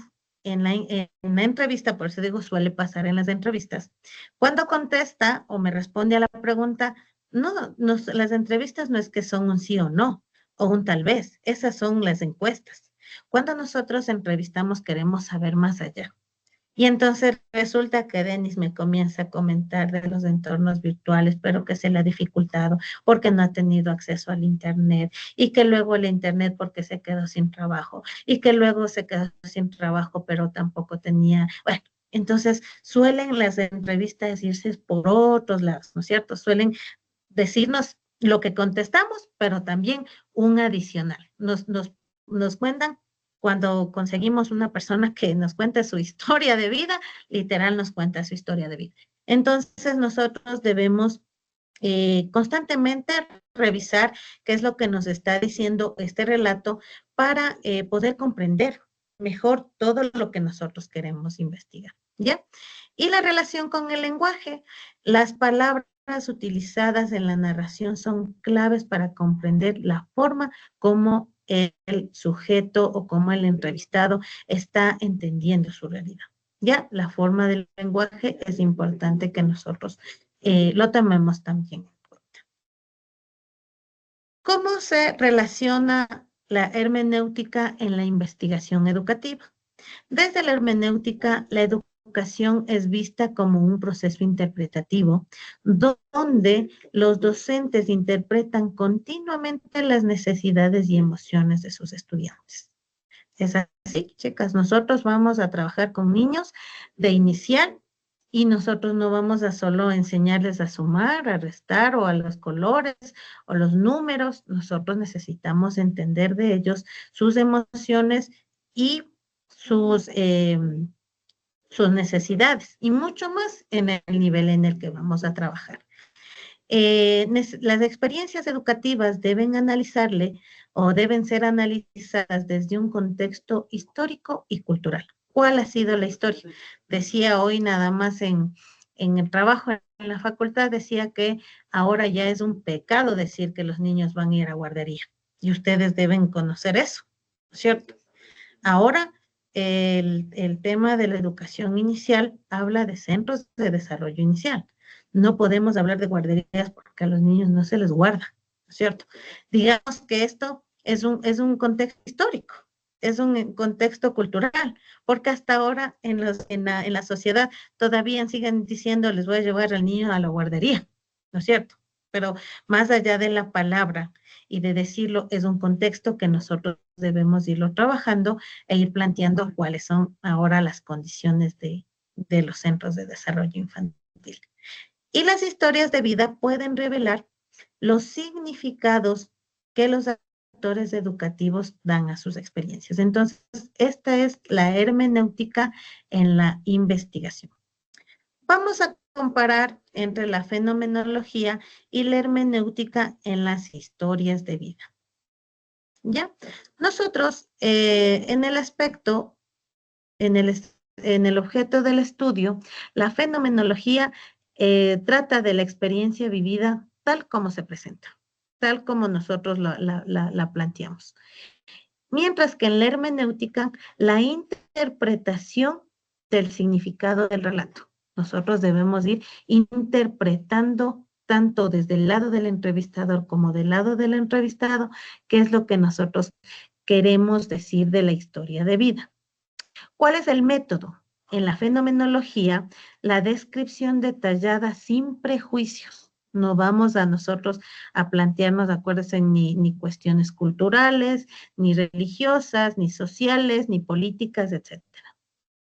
en la entrevista, por eso digo, suele pasar en las entrevistas, cuando contesta o me responde a la pregunta, las entrevistas no es que son un sí o no, o un tal vez, esas son las encuestas. Cuando nosotros entrevistamos queremos saber más allá. Y entonces resulta que Denis me comienza a comentar de los entornos virtuales, pero que se le ha dificultado porque no ha tenido acceso al Internet y que luego el Internet porque se quedó sin trabajo y que luego se quedó sin trabajo, pero tampoco tenía, bueno, entonces suelen las entrevistas irse por otros lados, ¿no es cierto? Suelen decirnos lo que contestamos, pero también un adicional. Nos cuentan cuando conseguimos una persona que nos cuente su historia de vida, literal nos cuenta su historia de vida. Entonces nosotros debemos constantemente revisar qué es lo que nos está diciendo este relato para poder comprender mejor todo lo que nosotros queremos investigar, ¿ya? Y la relación con el lenguaje, las palabras utilizadas en la narración son claves para comprender la forma como el sujeto o como el entrevistado está entendiendo su realidad. Ya, la forma del lenguaje es importante que nosotros lo tomemos también en cuenta. ¿Cómo se relaciona la hermenéutica en la investigación educativa? Desde la hermenéutica, la educación es vista como un proceso interpretativo donde los docentes interpretan continuamente las necesidades y emociones de sus estudiantes. Es así, chicas, nosotros vamos a trabajar con niños de inicial y nosotros no vamos a solo enseñarles a sumar, a restar o a los colores o los números. Nosotros necesitamos entender de ellos sus emociones y sus necesidades y mucho más en el nivel en el que vamos a trabajar. Las experiencias educativas deben analizarle o deben ser analizadas desde un contexto histórico y cultural. ¿Cuál ha sido la historia? Decía hoy nada más en el trabajo en la facultad, decía que ahora ya es un pecado decir que los niños van a ir a guardería. Y ustedes deben conocer eso, ¿no es cierto? Ahora, el tema de la educación inicial habla de centros de desarrollo inicial. No podemos hablar de guarderías porque a los niños no se les guarda, ¿no es cierto? Digamos que esto es un contexto histórico, es un contexto cultural, porque hasta ahora en la sociedad todavía siguen diciendo les voy a llevar al niño a la guardería, ¿no es cierto? Pero más allá de la palabra y de decirlo, es un contexto que nosotros debemos irlo trabajando e ir planteando cuáles son ahora las condiciones de los centros de desarrollo infantil. Y las historias de vida pueden revelar los significados que los actores educativos dan a sus experiencias. Entonces, esta es la hermenéutica en la investigación. Vamos a comparar entre la fenomenología y la hermenéutica en las historias de vida. ¿Ya? Nosotros, en el aspecto, en el objeto del estudio, la fenomenología trata de la experiencia vivida tal como se presenta, tal como nosotros la planteamos. Mientras que en la hermenéutica, la interpretación del significado del relato. Nosotros debemos ir interpretando tanto desde el lado del entrevistador como del lado del entrevistado, qué es lo que nosotros queremos decir de la historia de vida. ¿Cuál es el método? En la fenomenología, la descripción detallada sin prejuicios. No vamos a nosotros a plantearnos, acuérdense, ni cuestiones culturales, ni religiosas, ni sociales, ni políticas, etcétera.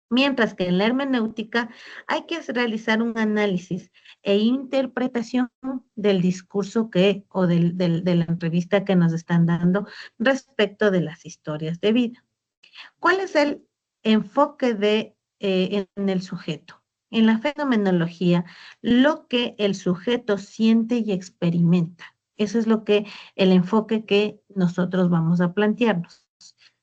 Mientras que en la hermenéutica hay que realizar un análisis e interpretación del discurso de la entrevista que nos están dando respecto de las historias de vida. ¿Cuál es el enfoque en el sujeto? En la fenomenología, lo que el sujeto siente y experimenta. Eso es el enfoque que nosotros vamos a plantearnos.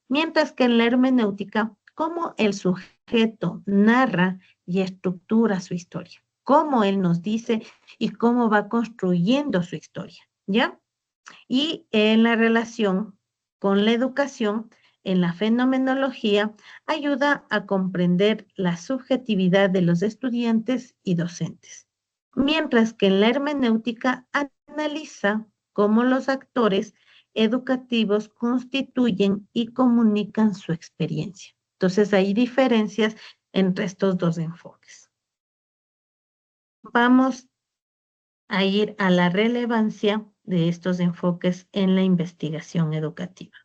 Mientras que en la hermenéutica, cómo el sujeto narra y estructura su historia, cómo él nos dice y cómo va construyendo su historia, ¿ya? Y en la relación con la educación, en la fenomenología, ayuda a comprender la subjetividad de los estudiantes y docentes. Mientras que en la hermenéutica analiza cómo los actores educativos constituyen y comunican su experiencia. Entonces hay diferencias entre estos dos enfoques. Vamos a ir a la relevancia de estos enfoques en la investigación educativa.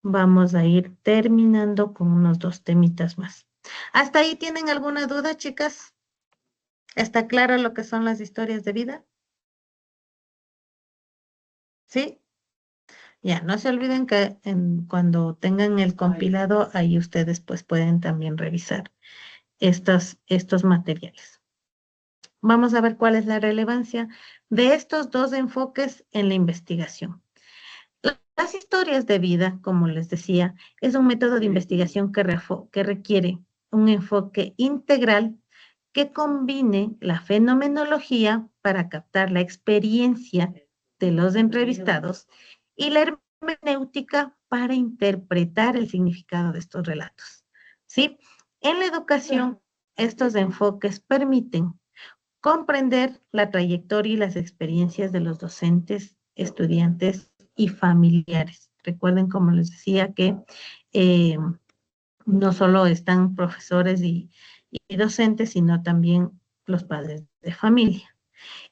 Vamos a ir terminando con unos 2 temitas más. ¿Hasta ahí tienen alguna duda, chicas? ¿Está claro lo que son las historias de vida? ¿Sí? Ya, no se olviden que cuando tengan el compilado, ahí ustedes pues pueden también revisar estos materiales. Vamos a ver cuál es la relevancia de estos 2 enfoques en la investigación. Las historias de vida, como les decía, es un método de investigación que requiere un enfoque integral que combine la fenomenología para captar la experiencia de los entrevistados y la hermenéutica para interpretar el significado de estos relatos. ¿Sí? En la educación, estos enfoques permiten comprender la trayectoria y las experiencias de los docentes, estudiantes y familiares. Recuerden, como les decía, que no solo están profesores y docentes, sino también los padres de familia.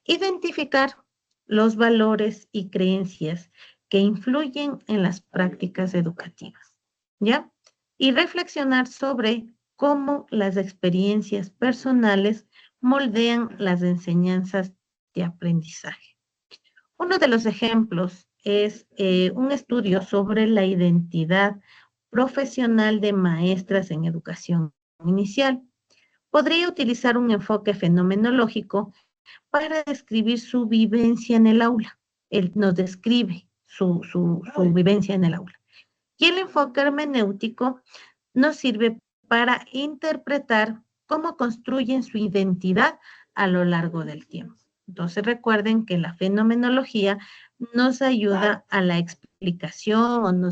Identificar los valores y creencias que influyen en las prácticas educativas, ¿ya? Y reflexionar sobre cómo las experiencias personales moldean las enseñanzas de aprendizaje. Uno de los ejemplos es un estudio sobre la identidad profesional de maestras en educación inicial. Podría utilizar un enfoque fenomenológico para describir su vivencia en el aula. Él nos describe su vivencia en el aula. Y el enfoque hermenéutico nos sirve para interpretar cómo construyen su identidad a lo largo del tiempo. Entonces recuerden que la fenomenología nos ayuda a la explicación o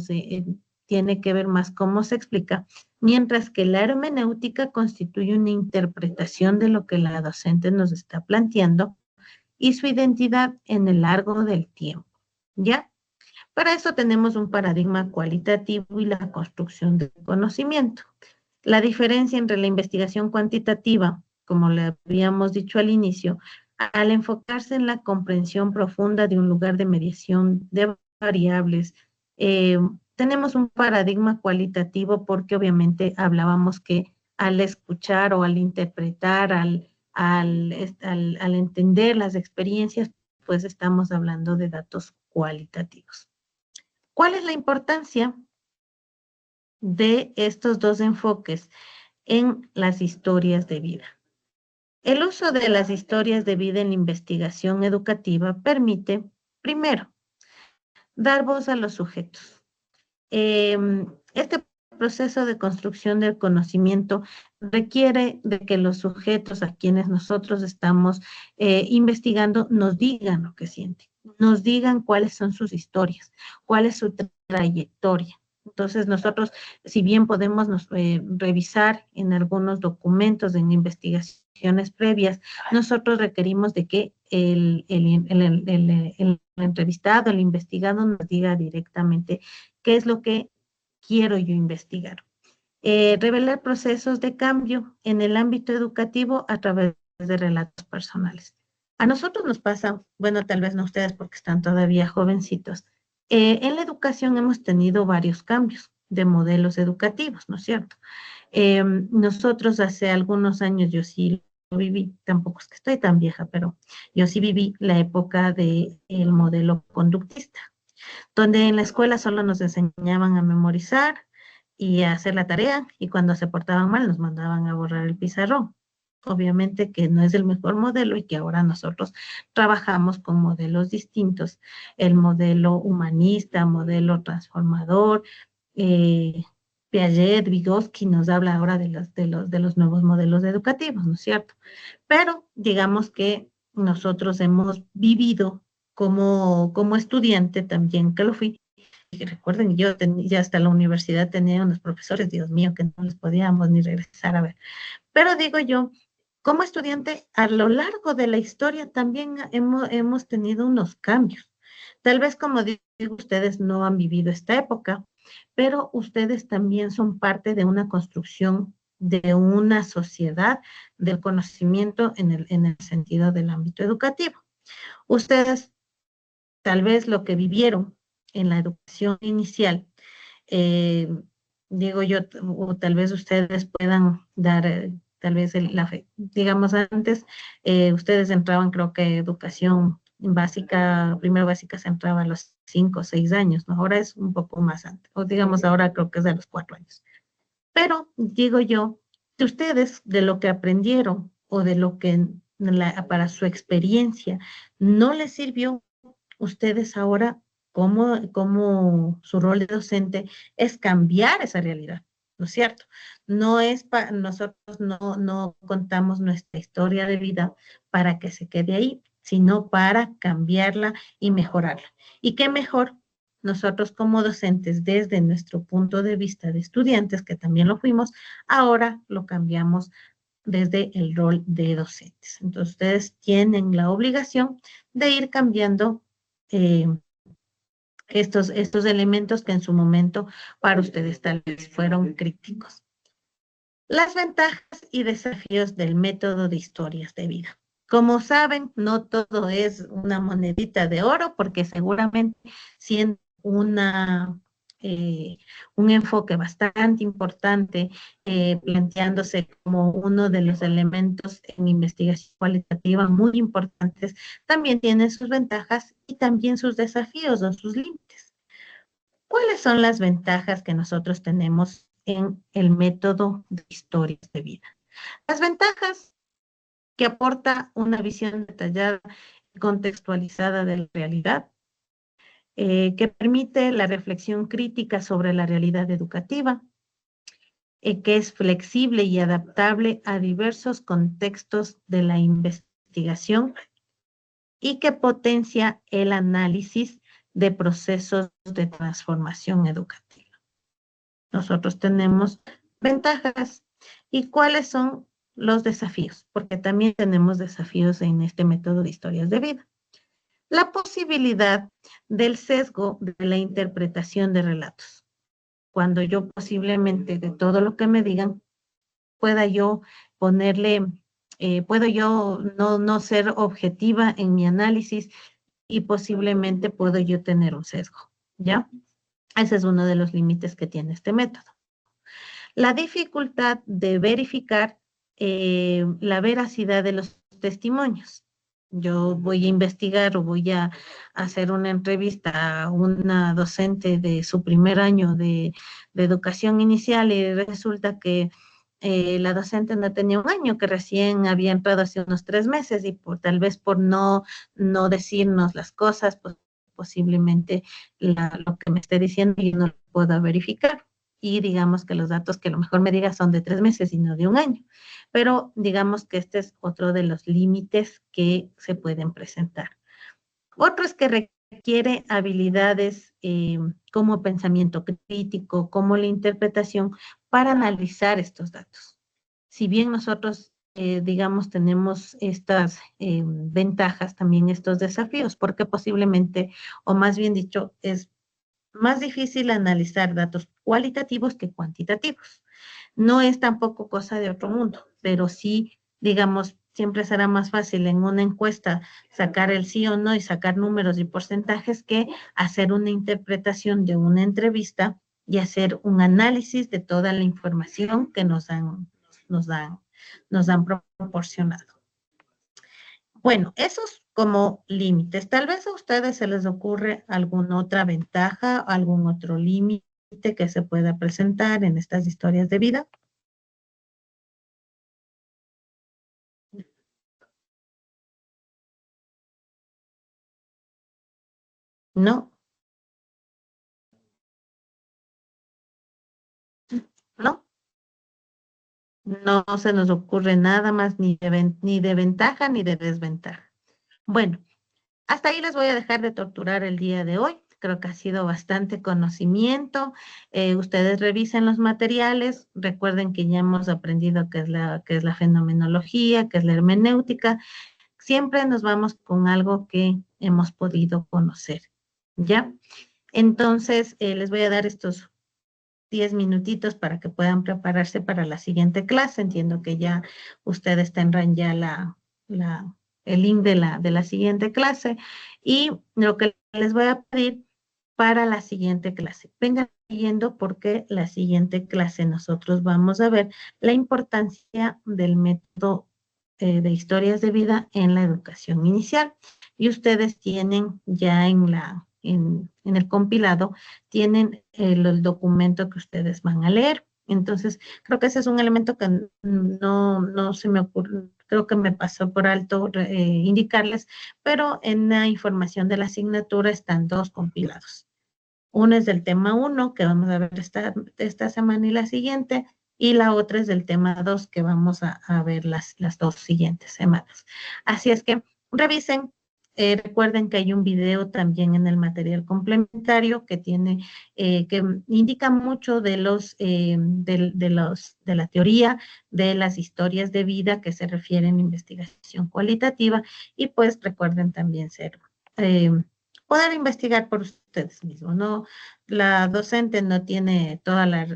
tiene que ver más cómo se explica, mientras que la hermenéutica constituye una interpretación de lo que la docente nos está planteando y su identidad en el largo del tiempo, ¿ya? Para eso tenemos un paradigma cualitativo y la construcción del conocimiento. La diferencia entre la investigación cuantitativa, como le habíamos dicho al inicio, al enfocarse en la comprensión profunda de un lugar de mediación de variables, tenemos un paradigma cualitativo porque obviamente hablábamos que al escuchar o al interpretar, al entender las experiencias, pues estamos hablando de datos cualitativos. ¿Cuál es la importancia de estos 2 enfoques en las historias de vida? El uso de las historias de vida en la investigación educativa permite, primero, dar voz a los sujetos. Este proceso de construcción del conocimiento requiere de que los sujetos a quienes nosotros estamos investigando nos digan lo que sienten, nos digan cuáles son sus historias, cuál es su trayectoria. Entonces nosotros, si bien podemos revisar en algunos documentos, en investigaciones previas, nosotros requerimos de que el entrevistado, el investigado nos diga directamente qué es lo que quiero yo investigar. Revelar procesos de cambio en el ámbito educativo a través de relatos personales. A nosotros nos pasa, bueno, tal vez no ustedes porque están todavía jovencitos, en la educación hemos tenido varios cambios. de modelos educativos, ¿no es cierto? Nosotros hace algunos años, yo sí lo viví, tampoco es que estoy tan vieja, pero yo sí viví la época del modelo conductista, donde en la escuela solo nos enseñaban a memorizar y a hacer la tarea, y cuando se portaban mal nos mandaban a borrar el pizarrón. Obviamente que no es el mejor modelo y que ahora nosotros trabajamos con modelos distintos, el modelo humanista, modelo transformador, eh, Piaget, Vygotsky nos habla ahora de los nuevos modelos educativos, ¿no es cierto? Pero digamos que nosotros hemos vivido como estudiante también, que lo fui. Y recuerden, yo ya hasta la universidad tenía unos profesores, Dios mío, que no les podíamos ni regresar a ver. Pero digo yo, como estudiante, a lo largo de la historia también hemos tenido unos cambios. Tal vez, como digo, ustedes no han vivido esta época, pero ustedes también son parte de una construcción de una sociedad del conocimiento en el sentido del ámbito educativo. Ustedes, tal vez lo que vivieron en la educación inicial, eh, digo yo, o tal vez ustedes puedan dar, tal vez la fe. Digamos, antes ustedes entraban, creo que educación básica, primero básica se entraba a los 5 o 6 años, ¿no? Ahora es un poco más antes, o digamos, ahora creo que es de los 4 años. Pero digo yo, de ustedes, de lo que aprendieron o de lo que para su experiencia no les sirvió, ustedes ahora, como su rol de docente es cambiar esa realidad, ¿no es cierto? No es nosotros no contamos nuestra historia de vida para que se quede ahí, sino para cambiarla y mejorarla. ¿Y qué mejor? Nosotros como docentes, desde nuestro punto de vista de estudiantes, que también lo fuimos, ahora lo cambiamos desde el rol de docentes. Entonces, ustedes tienen la obligación de ir cambiando eh, estos elementos que en su momento para ustedes tal vez fueron críticos. Las ventajas y desafíos del método de historias de vida. Como saben, no todo es una monedita de oro, porque seguramente siendo un enfoque bastante importante, planteándose como uno de los elementos en investigación cualitativa muy importantes, también tiene sus ventajas y también sus desafíos o sus límites. ¿Cuáles son las ventajas que nosotros tenemos en el método de historias de vida? Las ventajas que aporta una visión detallada y contextualizada de la realidad, que permite la reflexión crítica sobre la realidad educativa, que es flexible y adaptable a diversos contextos de la investigación y que potencia el análisis de procesos de transformación educativa. Nosotros tenemos ventajas. ¿Y cuáles son los desafíos? Porque también tenemos desafíos en este método de historias de vida. La posibilidad del sesgo de la interpretación de relatos. Cuando yo posiblemente de todo lo que me digan, pueda yo ponerle, puedo yo no ser objetiva en mi análisis y posiblemente puedo yo tener un sesgo, ¿ya? Ese es uno de los límites que tiene este método. La dificultad de verificar la veracidad de los testimonios. Yo voy a investigar o voy a hacer una entrevista a una docente de su primer año de educación inicial y resulta que la docente no tenía un año, que recién había entrado hace unos 3 meses y tal vez por no decirnos las cosas, pues posiblemente lo que me esté diciendo yo no lo pueda verificar. Y digamos que los datos que a lo mejor me diga son de 3 meses y no de un año. Pero digamos que este es otro de los límites que se pueden presentar. Otro es que requiere habilidades como pensamiento crítico, como la interpretación, para analizar estos datos. Si bien nosotros, digamos, tenemos estas ventajas, también estos desafíos, porque posiblemente, o más bien dicho, es más difícil analizar datos cualitativos que cuantitativos. No es tampoco cosa de otro mundo, pero sí, digamos, siempre será más fácil en una encuesta sacar el sí o no y sacar números y porcentajes que hacer una interpretación de una entrevista y hacer un análisis de toda la información que nos han proporcionado. Bueno, esos como límites. Tal vez a ustedes se les ocurre alguna otra ventaja, algún otro límite que se pueda presentar en estas historias de vida. ¿No? ¿No? No se nos ocurre nada más ni de ventaja ni de desventaja. Bueno, hasta ahí les voy a dejar de torturar el día de hoy. Creo que ha sido bastante conocimiento. Ustedes revisen los materiales. Recuerden que ya hemos aprendido qué es la fenomenología, qué es la hermenéutica. Siempre nos vamos con algo que hemos podido conocer. ¿Ya? Entonces, les voy a dar estos 10 minutitos para que puedan prepararse para la siguiente clase. Entiendo que ya ustedes tendrán ya el link de la siguiente clase. Y lo que les voy a pedir para la siguiente clase, vengan siguiendo porque la siguiente clase nosotros vamos a ver la importancia del método de historias de vida en la educación inicial. Y ustedes tienen ya en el compilado, tienen el documento que ustedes van a leer. Entonces, creo que ese es un elemento que no se me ocurre, creo que me pasó por alto indicarles, pero en la información de la asignatura están dos compilados. Uno es del tema 1, que vamos a ver esta semana y la siguiente, y la otra es del tema 2, que vamos a ver las dos siguientes semanas. Así es que revisen. Recuerden que hay un video también en el material complementario que que indica mucho de la teoría de las historias de vida que se refieren a investigación cualitativa, y pues recuerden también poder investigar por ustedes mismos, ¿no? La docente no tiene toda la